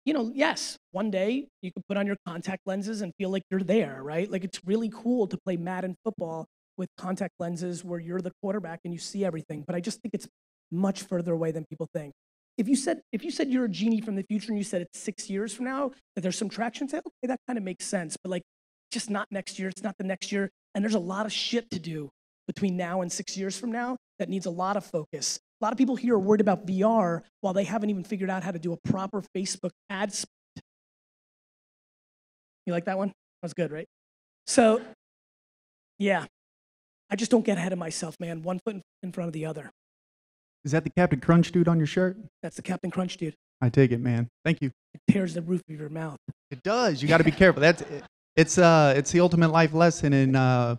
you know, yes, one day you can put on your contact lenses and feel like you're there, right? Like it's really cool to play Madden football with contact lenses where you're the quarterback and you see everything. But I just think it's much further away than people think. If you said you're a genie from the future and you said it's 6 years from now, that there's some traction, say, okay, that kind of makes sense. But like, just not next year, it's not the next year. And there's a lot of shit to do between now and 6 years from now that needs a lot of focus. A lot of people here are worried about VR while they haven't even figured out how to do a proper Facebook ad split. You like that one? That was good, right? So, yeah, I just don't get ahead of myself, man. One foot in front of the other. Is that the Captain Crunch dude on your shirt? That's the Captain Crunch dude. I take it, man. Thank you. It tears the roof of your mouth. It does. You got to be careful. It's the ultimate life lesson in I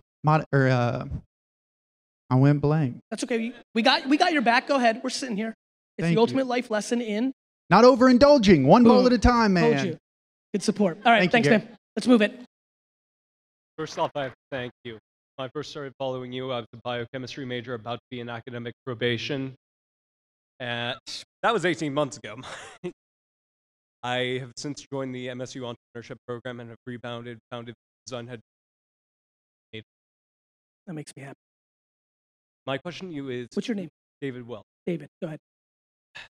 went blank. That's okay. We got your back. Go ahead. We're sitting here. It's Thank the ultimate you. life lesson in Not overindulging. One Boom. bowl at a time, Told man. you. Good support. All right. Thank Thanks, you, man. Let's move it. First off, I have to thank you. When I first started following you, I was a biochemistry major about to be in academic probation. And that was 18 months ago. I have since joined the MSU Entrepreneurship program and have founded Design Head. That makes me happy. My question to you is... What's your name? David Well. David, go ahead. I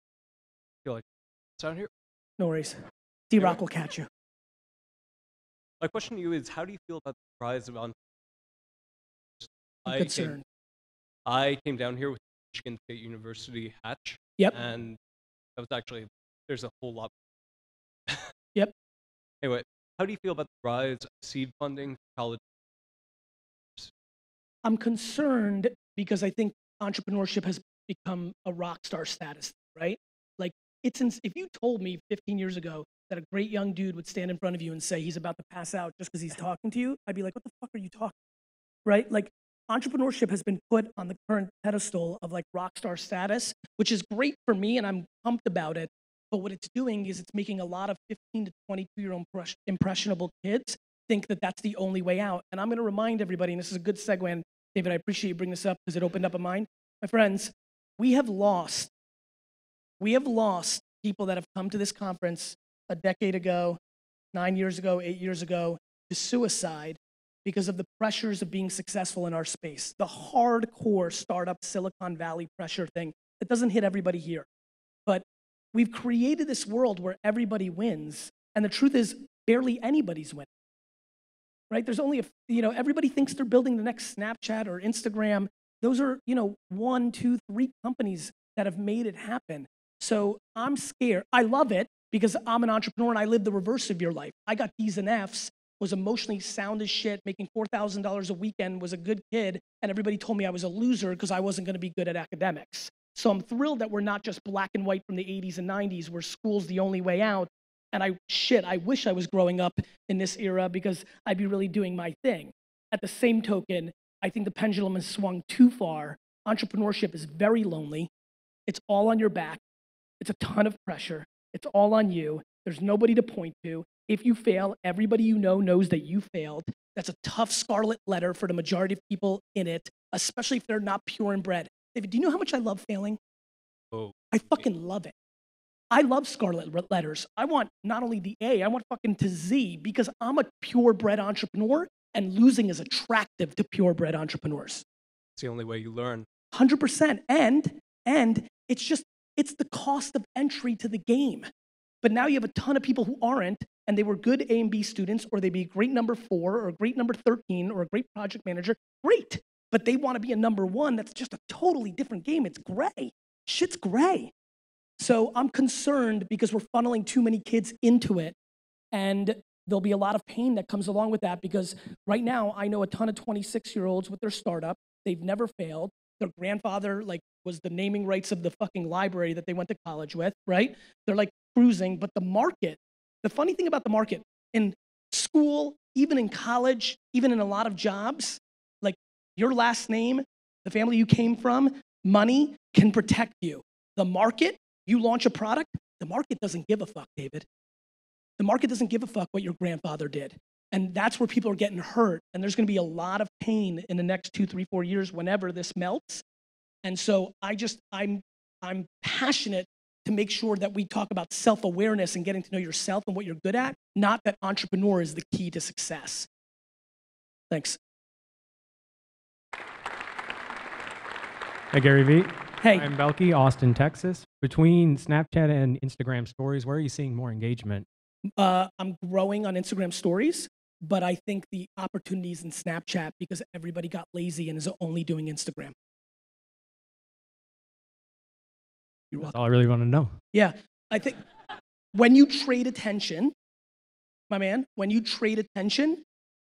feel like sound here? No worries. D-Rock will catch you. My question to you is, how do you feel about the rise of entrepreneurs? I'm concerned. I came down here with Michigan State University Hatch. Yep. And that was actually, there's a whole lot. Yep. Anyway, how do you feel about the rise of seed funding for college? I'm concerned because I think entrepreneurship has become a rock star status, right? Like, if you told me 15 years ago that a great young dude would stand in front of you and say he's about to pass out just because he's talking to you, I'd be like, what the fuck are you talking about? Right? Like, entrepreneurship has been put on the current pedestal of like rock star status, which is great for me and I'm pumped about it. But what it's doing is it's making a lot of 15 to 22-year-old impressionable kids think that that's the only way out. And I'm going to remind everybody, and this is a good segue, and David, I appreciate you bringing this up because it opened up a mind. My friends, we have lost people that have come to this conference a decade ago, 9 years ago, 8 years ago, to suicide because of the pressures of being successful in our space. The hardcore startup Silicon Valley pressure thing that doesn't hit everybody here. But we've created this world where everybody wins, and the truth is barely anybody's winning. Right? There's only everybody thinks they're building the next Snapchat or Instagram. Those are, 1, 2, 3 companies that have made it happen. So I'm scared. I love it because I'm an entrepreneur and I live the reverse of your life. I got D's and F's, was emotionally sound as shit, making $4,000 a weekend, was a good kid, and everybody told me I was a loser because I wasn't going to be good at academics. So I'm thrilled that we're not just black and white from the 80s and 90s where school's the only way out. And I wish I was growing up in this era because I'd be really doing my thing. At the same token, I think the pendulum has swung too far. Entrepreneurship is very lonely. It's all on your back. It's a ton of pressure. It's all on you. There's nobody to point to. If you fail, everybody you know knows that you failed. That's a tough scarlet letter for the majority of people in it, especially if they're not pure and bred. David, do you know how much I love failing? Oh. I fucking love it. I love scarlet letters. I want not only the A, I want fucking to Z because I'm a purebred entrepreneur and losing is attractive to purebred entrepreneurs. It's the only way you learn. 100%. And it's the cost of entry to the game. But now you have a ton of people who aren't, and they were good A and B students, or they'd be a great number 4, or a great number 13, or a great project manager. Great. But they want to be a number 1. That's just a totally different game. It's gray. Shit's gray. So I'm concerned because we're funneling too many kids into it. And there'll be a lot of pain that comes along with that because right now I know a ton of 26-year-olds with their startup. They've never failed. Their grandfather was the naming rights of the fucking library that they went to college with, right? They're cruising, but the market, the funny thing about the market, in school, even in college, even in a lot of jobs, your last name, the family you came from, money can protect you. The market, you launch a product, the market doesn't give a fuck, David. The market doesn't give a fuck what your grandfather did. And that's where people are getting hurt. And there's gonna be a lot of pain in the next 2, 3, 4 years whenever this melts. And so I'm passionate to make sure that we talk about self-awareness and getting to know yourself and what you're good at, not that entrepreneur is the key to success. Thanks. Hey, Gary Vee. Hey. I'm Belky, Austin, Texas. Between Snapchat and Instagram stories, where are you seeing more engagement? I'm growing on Instagram stories, but I think the opportunities in Snapchat because everybody got lazy and is only doing Instagram. You're welcome. That's all I really want to know. Yeah, I think when you trade attention, my man, when you trade attention,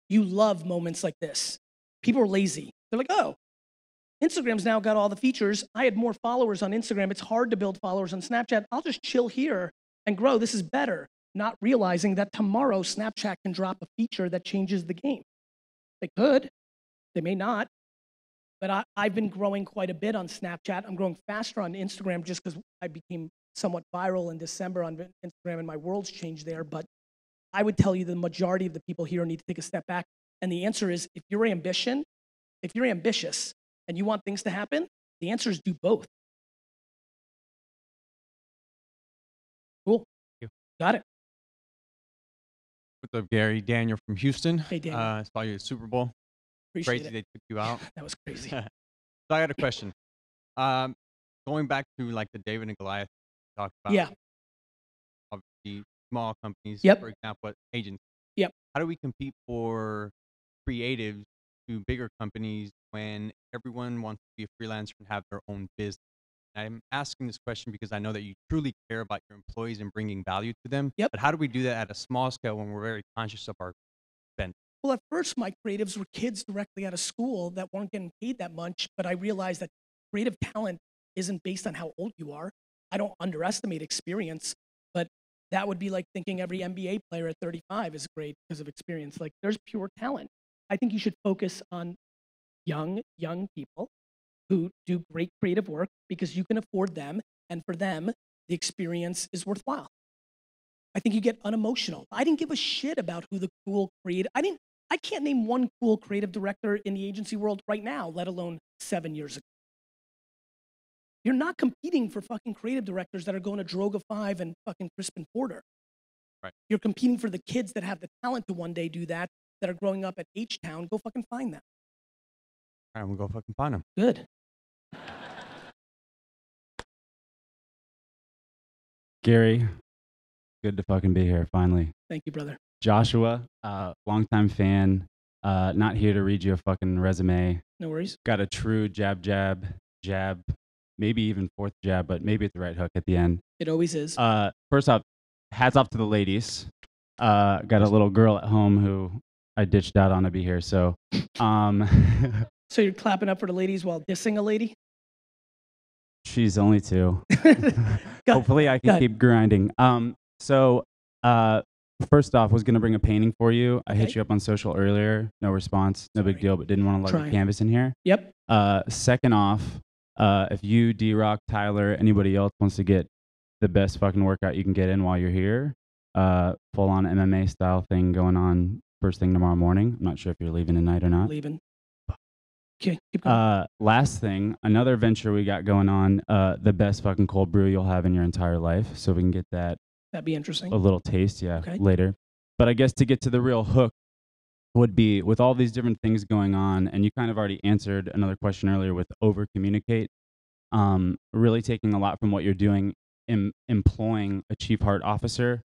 you love moments like this. People are lazy. They're like, oh, Instagram's now got all the features. I had more followers on Instagram. It's hard to build followers on Snapchat. I'll just chill here and grow. This is better. Not realizing that tomorrow Snapchat can drop a feature that changes the game. They could. They may not. But I've been growing quite a bit on Snapchat. I'm growing faster on Instagram just because I became somewhat viral in December on Instagram and my world's changed there. But I would tell you the majority of the people here need to take a step back. And the answer is if you're ambitious and you want things to happen, the answer is do both. Cool. Thank you. Got it. What's up, Gary? Daniel from Houston. Hey, Daniel. I saw you at Super Bowl. Appreciate Crazy it. they took you out. That was crazy. So I got a question. Going back to the David and Goliath you talked about. Yeah. Obviously, small companies, Yep. for example, agents. Yep. How do we compete for creatives to bigger companies when everyone wants to be a freelancer and have their own business? I'm asking this question because I know that you truly care about your employees and bringing value to them. Yep. But how do we do that at a small scale when we're very conscious of our spend? Well, at first, my creatives were kids directly out of school that weren't getting paid that much, but I realized that creative talent isn't based on how old you are. I don't underestimate experience, but that would be like thinking every NBA player at 35 is great because of experience. There's pure talent. I think you should focus on young people who do great creative work because you can afford them, and for them, the experience is worthwhile. I think you get unemotional. I didn't give a shit about who the cool creative. I can't name one cool creative director in the agency world right now, let alone 7 years ago. You're not competing for fucking creative directors that are going to Droga 5 and fucking Crispin Porter. Right. You're competing for the kids that have the talent to one day do that are growing up at H-Town. Go fucking find them. All right, I'm gonna go fucking find them. Good. Gary, good to fucking be here finally. Thank you, brother. Joshua, longtime fan. Not here to read you a fucking resume. No worries. Got a true jab, maybe even fourth jab, but maybe it's the right hook at the end. It always is. First off, hats off to the ladies. Got a little girl at home who I ditched out on to be here. So, So you're clapping up for the ladies while dissing a lady? she's only 2. Hopefully I can keep grinding. So First off, was gonna bring a painting for you. I Okay. hit you up on social earlier, no response, no big deal, but didn't want to lug Trying. the canvas in here. Yep. Second off, if you, D-Rock, Tyler, anybody else wants to get the best fucking workout you can get in while you're here, full on MMA style thing going on first thing tomorrow morning. I'm not sure if you're leaving tonight or not. Leaving. Okay, keep going. Last thing, another venture we got going on, the best fucking cold brew you'll have in your entire life. So we can get that That'd be interesting. a little taste, Okay. later. But I guess to get to the real hook would be with all these different things going on, and you kind of already answered another question earlier with over communicate. Really taking a lot from what you're doing in employing a chief heart officer.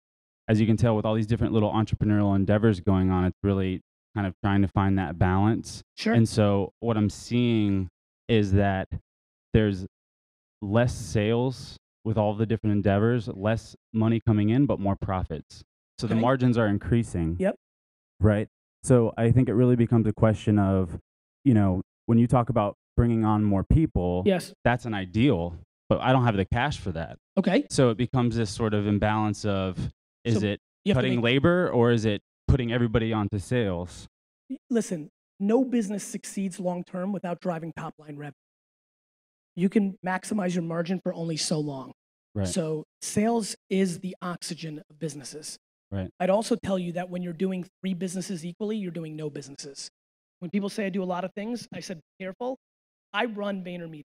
As you can tell, with all these different little entrepreneurial endeavors going on, it's really kind of trying to find that balance. Sure. And so what I'm seeing is that there's less sales with all the different endeavors, less money coming in, but more profits. So the Okay. margins are increasing. Yep. Right. So I think it really becomes a question of, when you talk about bringing on more people, Yes. that's an ideal, but I don't have the cash for that. Okay. So it becomes this sort of imbalance of, is So it you have to cutting make- labor or is it putting everybody onto sales? Listen, no business succeeds long term without driving top line revenue. You can maximize your margin for only so long. Right. So sales is the oxygen of businesses. Right. I'd also tell you that when you're doing 3 businesses equally, you're doing no businesses. When people say I do a lot of things, I said, be careful. I run VaynerMedia.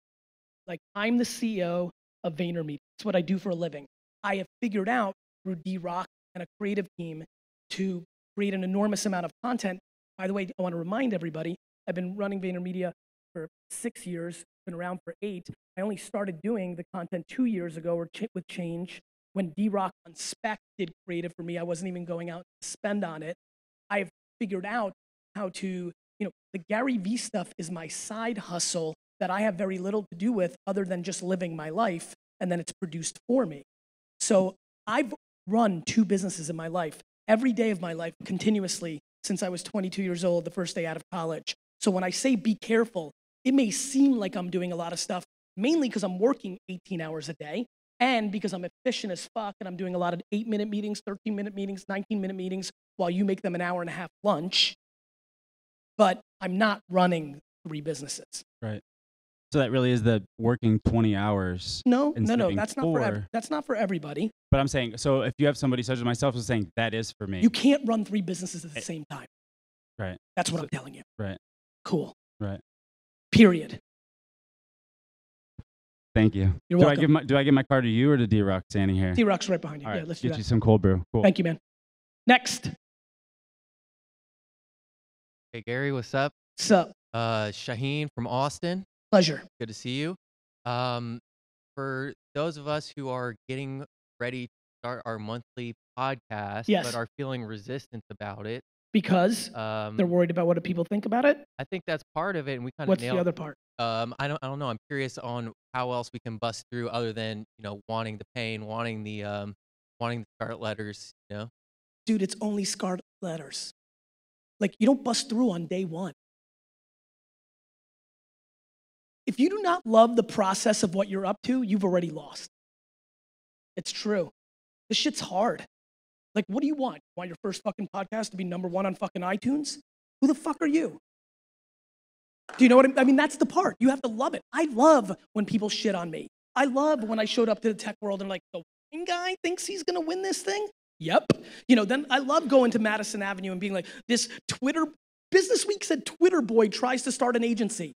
Like, I'm the CEO of VaynerMedia. It's what I do for a living. I have figured out through D-Rock and a creative team to create an enormous amount of content. By the way, I want to remind everybody, I've been running VaynerMedia for 6 years, been around for 8. I only started doing the content 2 years ago with Change. When D-Rock on Spec did creative for me, I wasn't even going out to spend on it. I've figured out how to, the Gary Vee stuff is my side hustle that I have very little to do with other than just living my life, and then it's produced for me. So I've run 2 businesses in my life, every day of my life, continuously, since I was 22 years old, the first day out of college. So when I say be careful, it may seem like I'm doing a lot of stuff, mainly because I'm working 18 hours a day, and because I'm efficient as fuck, and I'm doing a lot of 8-minute meetings, 13-minute meetings, 19-minute meetings, while you make them an hour and a half lunch. But I'm not running 3 businesses. Right. So that really is the working 20 hours. No, and no, sleeping that's not 4. that's not for everybody. But I'm saying, so if you have somebody such as myself who's saying that is for me. You can't run 3 businesses at the same time. Right. That's what I'm telling you. Right. Cool. Right. Period. Thank you. You're do welcome. do I give my card to you or to D-Rock standing here? D-Rock's right behind you. All Yeah, right, let's do get that. you some cold brew. Cool. Thank you, man. Next. Hey, Gary, what's up? Sup? Shaheen from Austin. Pleasure. Good to see you. For those of us who are getting ready to start our monthly podcast, Yes. but are feeling resistant about it, Because they're worried about what do people think about it. I think that's part of it, and we kind of What's nailed. the other part? I don't know. I'm curious on how else we can bust through other than wanting the pain, wanting the scarlet letters. Dude, it's only scarlet letters. Like, you don't bust through on day one. If you do not love the process of what you're up to, you've already lost. It's true. This shit's hard. Like, what do you want? Want your first fucking podcast to be #1 on fucking iTunes? Who the fuck are you? Do you know what I mean? That's the part. You have to love it. I love when people shit on me. I love when I showed up to the tech world and like, the wine guy thinks he's gonna win this thing? Yep. Then I love going to Madison Avenue and being like, this Twitter, Business Week said Twitter boy tries to start an agency.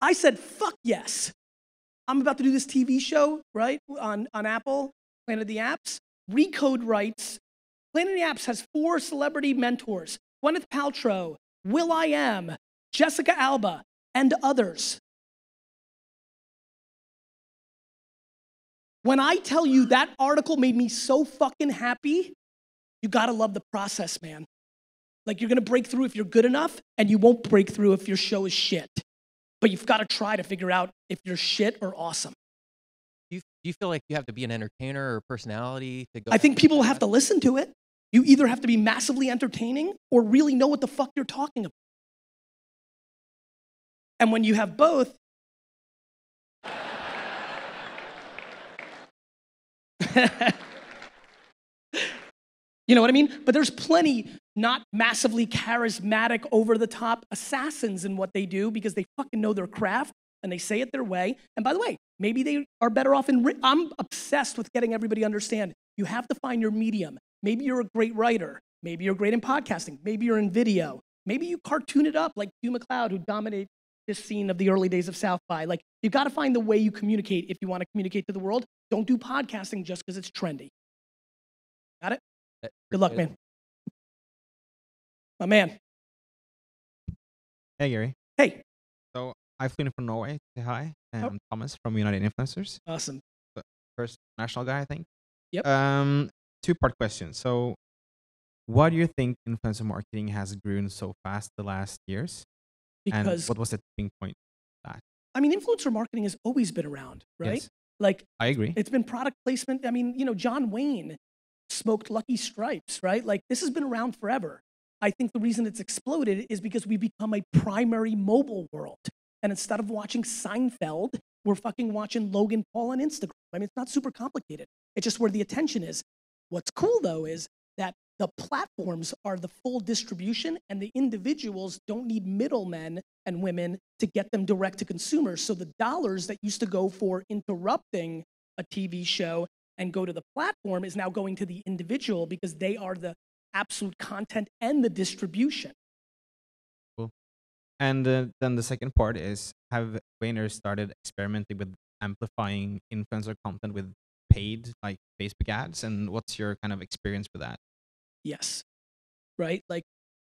I said, fuck yes. I'm about to do this TV show, right, on Apple, Planet of the Apps. Recode writes, Planet of the Apps has 4 celebrity mentors, Gwyneth Paltrow, will.i.am, Jessica Alba, and others. When I tell you that article made me so fucking happy, you gotta love the process, man. Like, you're gonna break through if you're good enough, and you won't break through if your show is shit. But you've got to try to figure out if you're shit or awesome. Do you feel like you have to be an entertainer or personality to go? I think people have to listen to it. You either have to be massively entertaining or really know what the fuck you're talking about. And when you have both, You know what I mean? But there's plenty not massively charismatic, over-the-top assassins in what they do because they fucking know their craft and they say it their way. And by the way, maybe they are better off in. I'm obsessed with getting everybody to understand. You have to find your medium. Maybe you're a great writer. Maybe you're great in podcasting. Maybe you're in video. Maybe you cartoon it up like Hugh McLeod, who dominated this scene of the early days of South by. Like, you've got to find the way you communicate if you want to communicate to the world. Don't do podcasting just because it's trendy. Got it? Good luck, man. My man. Hey, Gary. Hey. So I flew in from Norway. Say hi. I'm Thomas from United Influencers. Awesome. The first national guy, I think. Yep. Two-part question. So why do you think influencer marketing has grown so fast the last years? And Because what was the tipping point of that? I mean, influencer marketing has always been around, right? Yes. Like, I agree. It's been product placement. I mean, you know, John Wayne smoked Lucky Stripes, right? Like, this has been around forever. I think the reason it's exploded is because we've become a primary mobile world. And instead of watching Seinfeld, we're fucking watching Logan Paul on Instagram. I mean, it's not super complicated. It's just where the attention is. What's cool, though, is that the platforms are the full distribution and the individuals don't need middlemen and women to get them direct to consumers. So the dollars that used to go for interrupting a TV show and go to the platform is now going to the individual because they are the absolute content and the distribution. Cool. And then the second part is, have Vayner started experimenting with amplifying influencer content with paid, like Facebook ads? And what's your kind of experience with that? Yes, right? Like,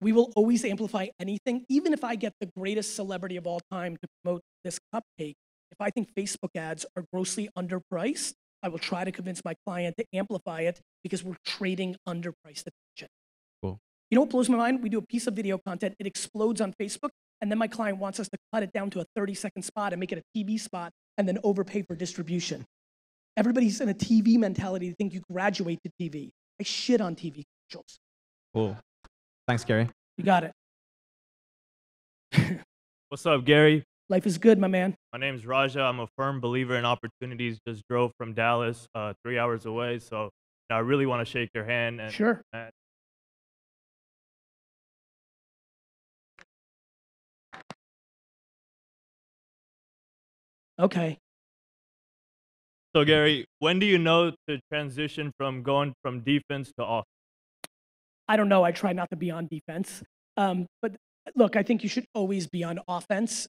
we will always amplify anything, even if I get the greatest celebrity of all time to promote this cupcake. If I think Facebook ads are grossly underpriced, I will try to convince my client to amplify it because we're trading underpriced attention. Cool. You know what blows my mind? We do a piece of video content, it explodes on Facebook, and then my client wants us to cut it down to a 30-second spot and make it a TV spot and then overpay for distribution. Everybody's in a TV mentality to think you graduate to TV. I shit on TV commercials. Cool. Thanks, Gary. You got it. What's up, Gary? Life is good, my man. My name's Raja. I'm a firm believer in opportunities. Just drove from Dallas, 3 hours away. So I really want to shake your hand. And, Sure. Okay. So, Gary, when do you know to transition from going from defense to offense? I don't know. I try not to be on defense. But look, I think you should always be on offense.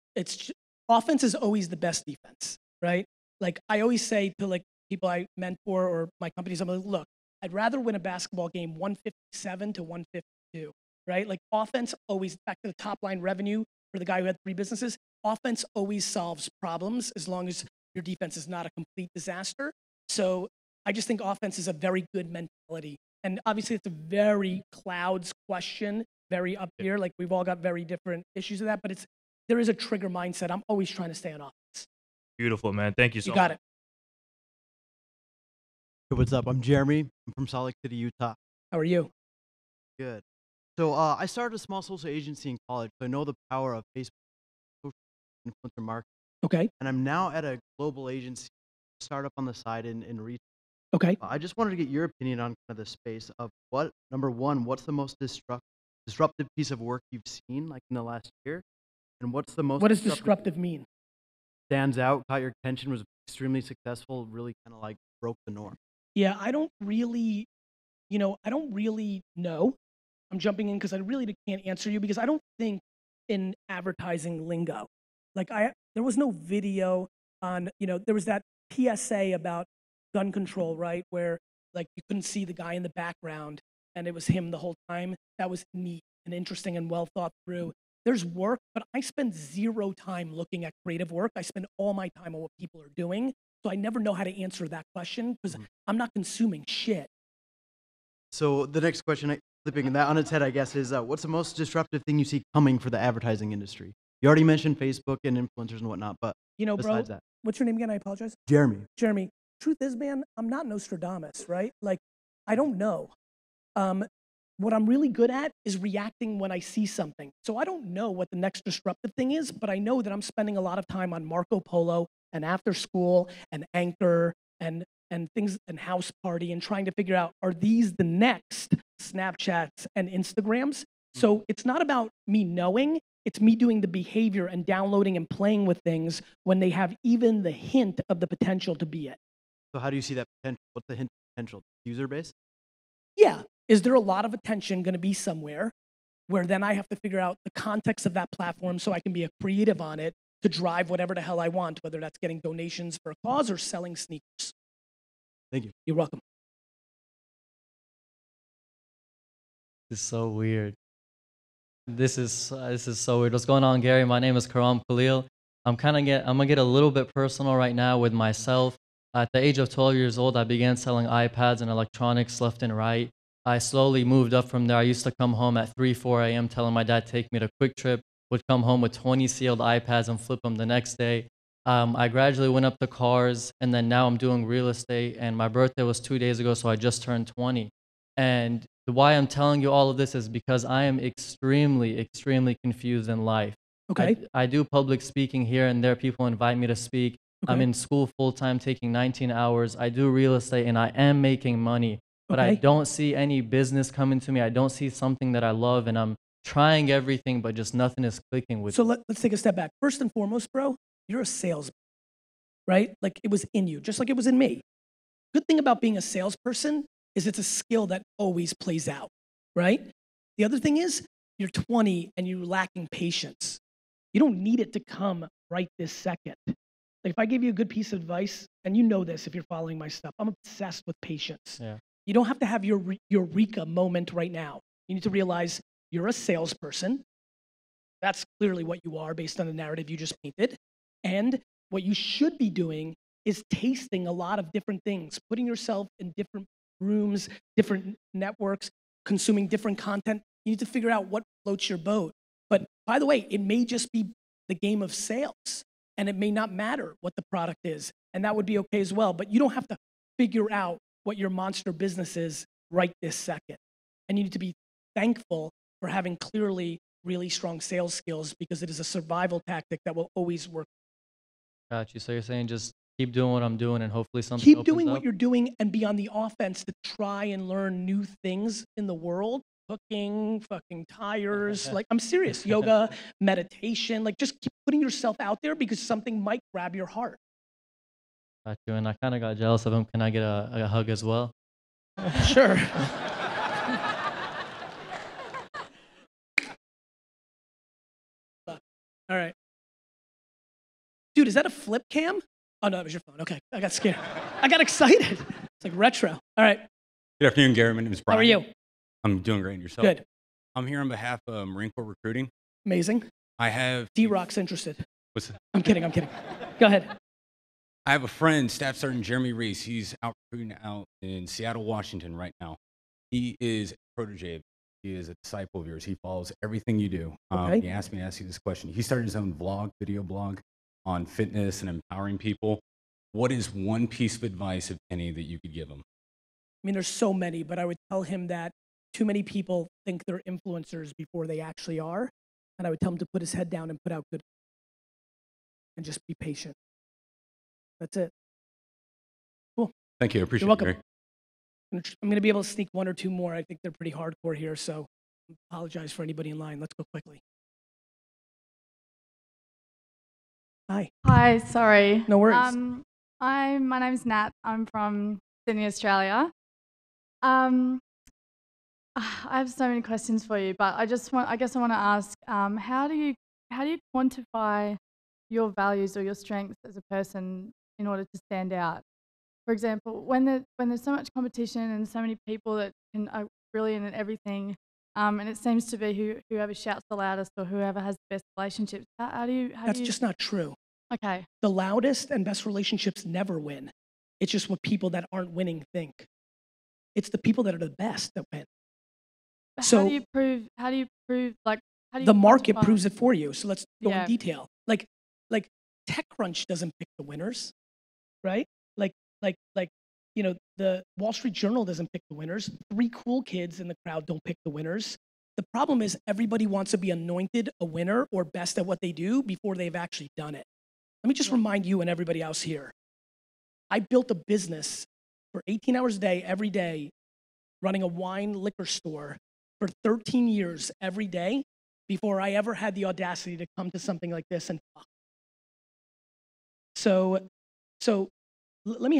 Offense is always the best defense, right? Like, I always say to like people I mentor or my companies, I'm like, look, I'd rather win a basketball game 157 to 152, right? Like, offense always, back to the top line revenue for the guy who had 3 businesses, offense always solves problems as long as your defense is not a complete disaster. So I just think offense is a very good mentality. And obviously it's a very clouds question, very up here. Like, we've all got very different issues of that, but there is a trigger mindset. I'm always trying to stay on offense. Beautiful, man. Thank you so much. You got it. Hey, what's up? I'm Jeremy. I'm from Salt Lake City, Utah. How are you? Good. So I started a small social agency in college, so I know the power of Facebook, social influencer marketing. Okay. And I'm now at a global agency, startup on the side in retail. Okay. I just wanted to get your opinion on kind of the space of number one, what's the most disruptive piece of work you've seen like in the last year? And what's the most What does disruptive mean? Stands out, caught your attention, was extremely successful, really kind of like broke the norm? Yeah, I don't really know. I'm jumping in because I really can't answer you because I don't think in advertising lingo. Like, there was no video on, there was that PSA about gun control, right? Where like you couldn't see the guy in the background and it was him the whole time. That was neat and interesting and well thought through. There's work, but I spend 0 time looking at creative work. I spend all my time on what people are doing. So I never know how to answer that question because I'm not consuming shit. So the next question, flipping that on its head, I guess, is what's the most disruptive thing you see coming for the advertising industry? You already mentioned Facebook and influencers and whatnot, but besides that. What's your name again? I apologize. Jeremy. Jeremy. Truth is, man, I'm not Nostradamus, right? Like, I don't know. What I'm really good at is reacting when I see something. So I don't know what the next disruptive thing is, but I know that I'm spending a lot of time on Marco Polo and After School and Anchor and and things and house party and trying to figure out, are these the next Snapchats and Instagrams? So it's not about me knowing, it's me doing the behavior and downloading and playing with things when they have even the hint of the potential to be it. So how do you see that potential? What's the hint of potential? User base? Yeah. Is there a lot of attention going to be somewhere where then I have to figure out the context of that platform so I can be a creative on it to drive whatever the hell I want, whether that's getting donations for a cause or selling sneakers. Thank you. You're welcome. This is so weird. This is so weird. What's going on, Gary? My name is Karam Khalil. I'm gonna get a little bit personal right now with myself. At the age of 12 years old, I began selling iPads and electronics left and right. I slowly moved up from there. I used to come home at 3, 4 a.m. telling my dad to take me to Quick Trip, would come home with 20 sealed iPads and flip them the next day. I gradually went up to cars, and then now I'm doing real estate, and my birthday was 2 days ago, so I just turned 20. And why I'm telling you all of this is because I am extremely, extremely confused in life. Okay. I do public speaking here and there. People invite me to speak. Okay. I'm in school full-time, taking 19 hours. I do real estate, and I am making money. But I Okay. don't see any business coming to me. I don't see something that I love, and I'm trying everything, but just nothing is clicking with So me. let's take a step back. First and foremost, bro, you're a salesman, right? Like it was in you, just like it was in me. Good thing about being a salesperson is it's a skill that always plays out, right? The other thing is you're 20 and you're lacking patience. You don't need it to come right this second. Like if I gave you a good piece of advice, and you know this if you're following my stuff, I'm obsessed with patience. Yeah. You don't have to have your eureka moment right now. You need to realize you're a salesperson. That's clearly what you are based on the narrative you just painted. And what you should be doing is tasting a lot of different things, putting yourself in different rooms, different networks, consuming different content. You need to figure out what floats your boat. But by the way, it may just be the game of sales, and it may not matter what the product is, and that would be okay as well. But you don't have to figure out what your monster business is right this second. And you need to be thankful for having clearly really strong sales skills, because it is a survival tactic that will always work. Got you. So you're saying just keep doing what I'm doing, and hopefully something Keep opens doing up? what you're doing and be on the offense to try and learn new things in the world. Cooking, fucking tires, like I'm serious. Yoga, meditation, like just keep putting yourself out there because something might grab your heart. Got you. And I kind of got jealous of him. Can I get a hug as well? Sure. All right. Dude, is that a flip cam? Oh, no, it was your phone. Okay, I got scared. I got excited. It's like retro. All right. Good afternoon, Gary. My name is Brian. How are you? I'm doing great. And yourself? Good. I'm here on behalf of Marine Corps Recruiting. Amazing. I have D-Rock's interested. what's that? I'm kidding. I'm kidding. Go ahead. I have a friend, Staff Sergeant Jeremy Reese. He's out recruiting out in Seattle, Washington right now. He is a protege. He is a disciple of yours. He follows everything you do. Okay. He asked me to ask you this question. He started his own vlog, video blog on fitness and empowering people. What is one piece of advice, if any, that you could give him? I mean, there's so many, but I would tell him that too many people think they're influencers before they actually are. And I would tell him to put his head down and put out good and just be patient. That's it. Cool. Thank you. I appreciate You're welcome. it, Gary. I'm going to be able to sneak one or two more. I think they're pretty hardcore here, so I apologize for anybody in line. Let's go quickly. Hi. Hi, sorry. No worries. My name's Nat. I'm from Sydney, Australia. I have so many questions for you, but I guess I want to ask, how do you quantify your values or your strengths as a person in order to stand out? For example, when there's so much competition and so many people that are brilliant at everything, and it seems to be whoever shouts the loudest or whoever has the best relationships. That's just not true. Okay. The loudest and best relationships never win. It's just what people that aren't winning think. It's the people that are the best that win. But So how do you prove like how do you the market quantify- proves it for you. So let's go Yeah. in detail. Like TechCrunch doesn't pick the winners, right? Like the Wall Street Journal doesn't pick the winners. 3 cool kids in the crowd don't pick the winners. The problem is everybody wants to be anointed a winner or best at what they do before they've actually done it. Let me just remind you and everybody else here. I built a business for 18 hours a day, every day, running a wine liquor store for 13 years every day before I ever had the audacity to come to something like this and talk. So let me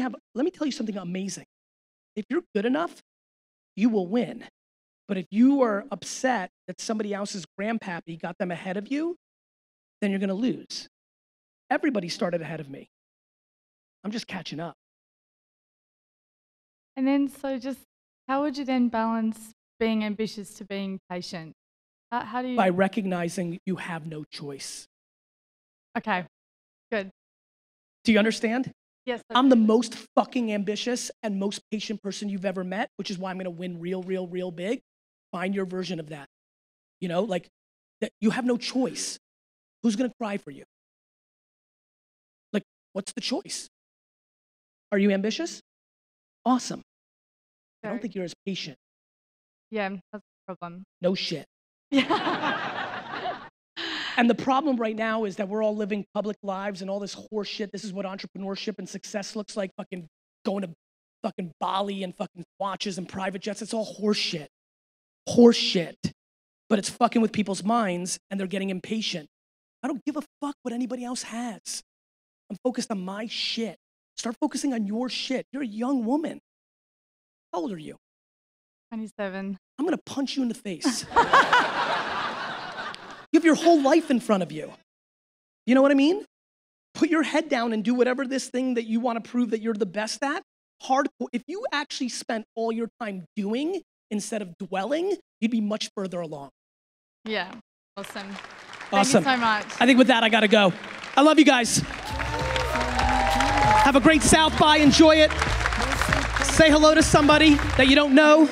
tell you something amazing. If you're good enough, you will win. But if you are upset that somebody else's grandpappy got them ahead of you, then you're gonna lose. Everybody started ahead of me. I'm just catching up. And then, so just how would you then balance being ambitious to being patient? How do you? By recognizing you have no choice. Okay, good. Do you understand? Yes. I'm the most fucking ambitious and most patient person you've ever met, which is why I'm gonna win real big. Find your version of that. You know, like, that you have no choice. Who's gonna cry for you? Like, what's the choice? Are you ambitious? Awesome. I don't think you're as patient. Yeah, that's the problem. No shit. And the problem right now is that we're all living public lives and all this horse shit. This is what entrepreneurship and success looks like, fucking going to fucking Bali and fucking watches and private jets. It's all horse shit. Horse shit. But it's fucking with people's minds and they're getting impatient. I don't give a fuck what anybody else has. I'm focused on my shit. Start focusing on your shit. You're a young woman. How old are you? 27. I'm gonna punch you in the face. You have your whole life in front of you. You know what I mean? Put your head down and do whatever this thing that you want to prove that you're the best at. Hardcore. If you actually spent all your time doing instead of dwelling, you'd be much further along. Yeah, awesome. Awesome. Thank you so much. I think with that, I gotta go. I love you guys. Have a great South by. Enjoy it. Say hello to somebody that you don't know.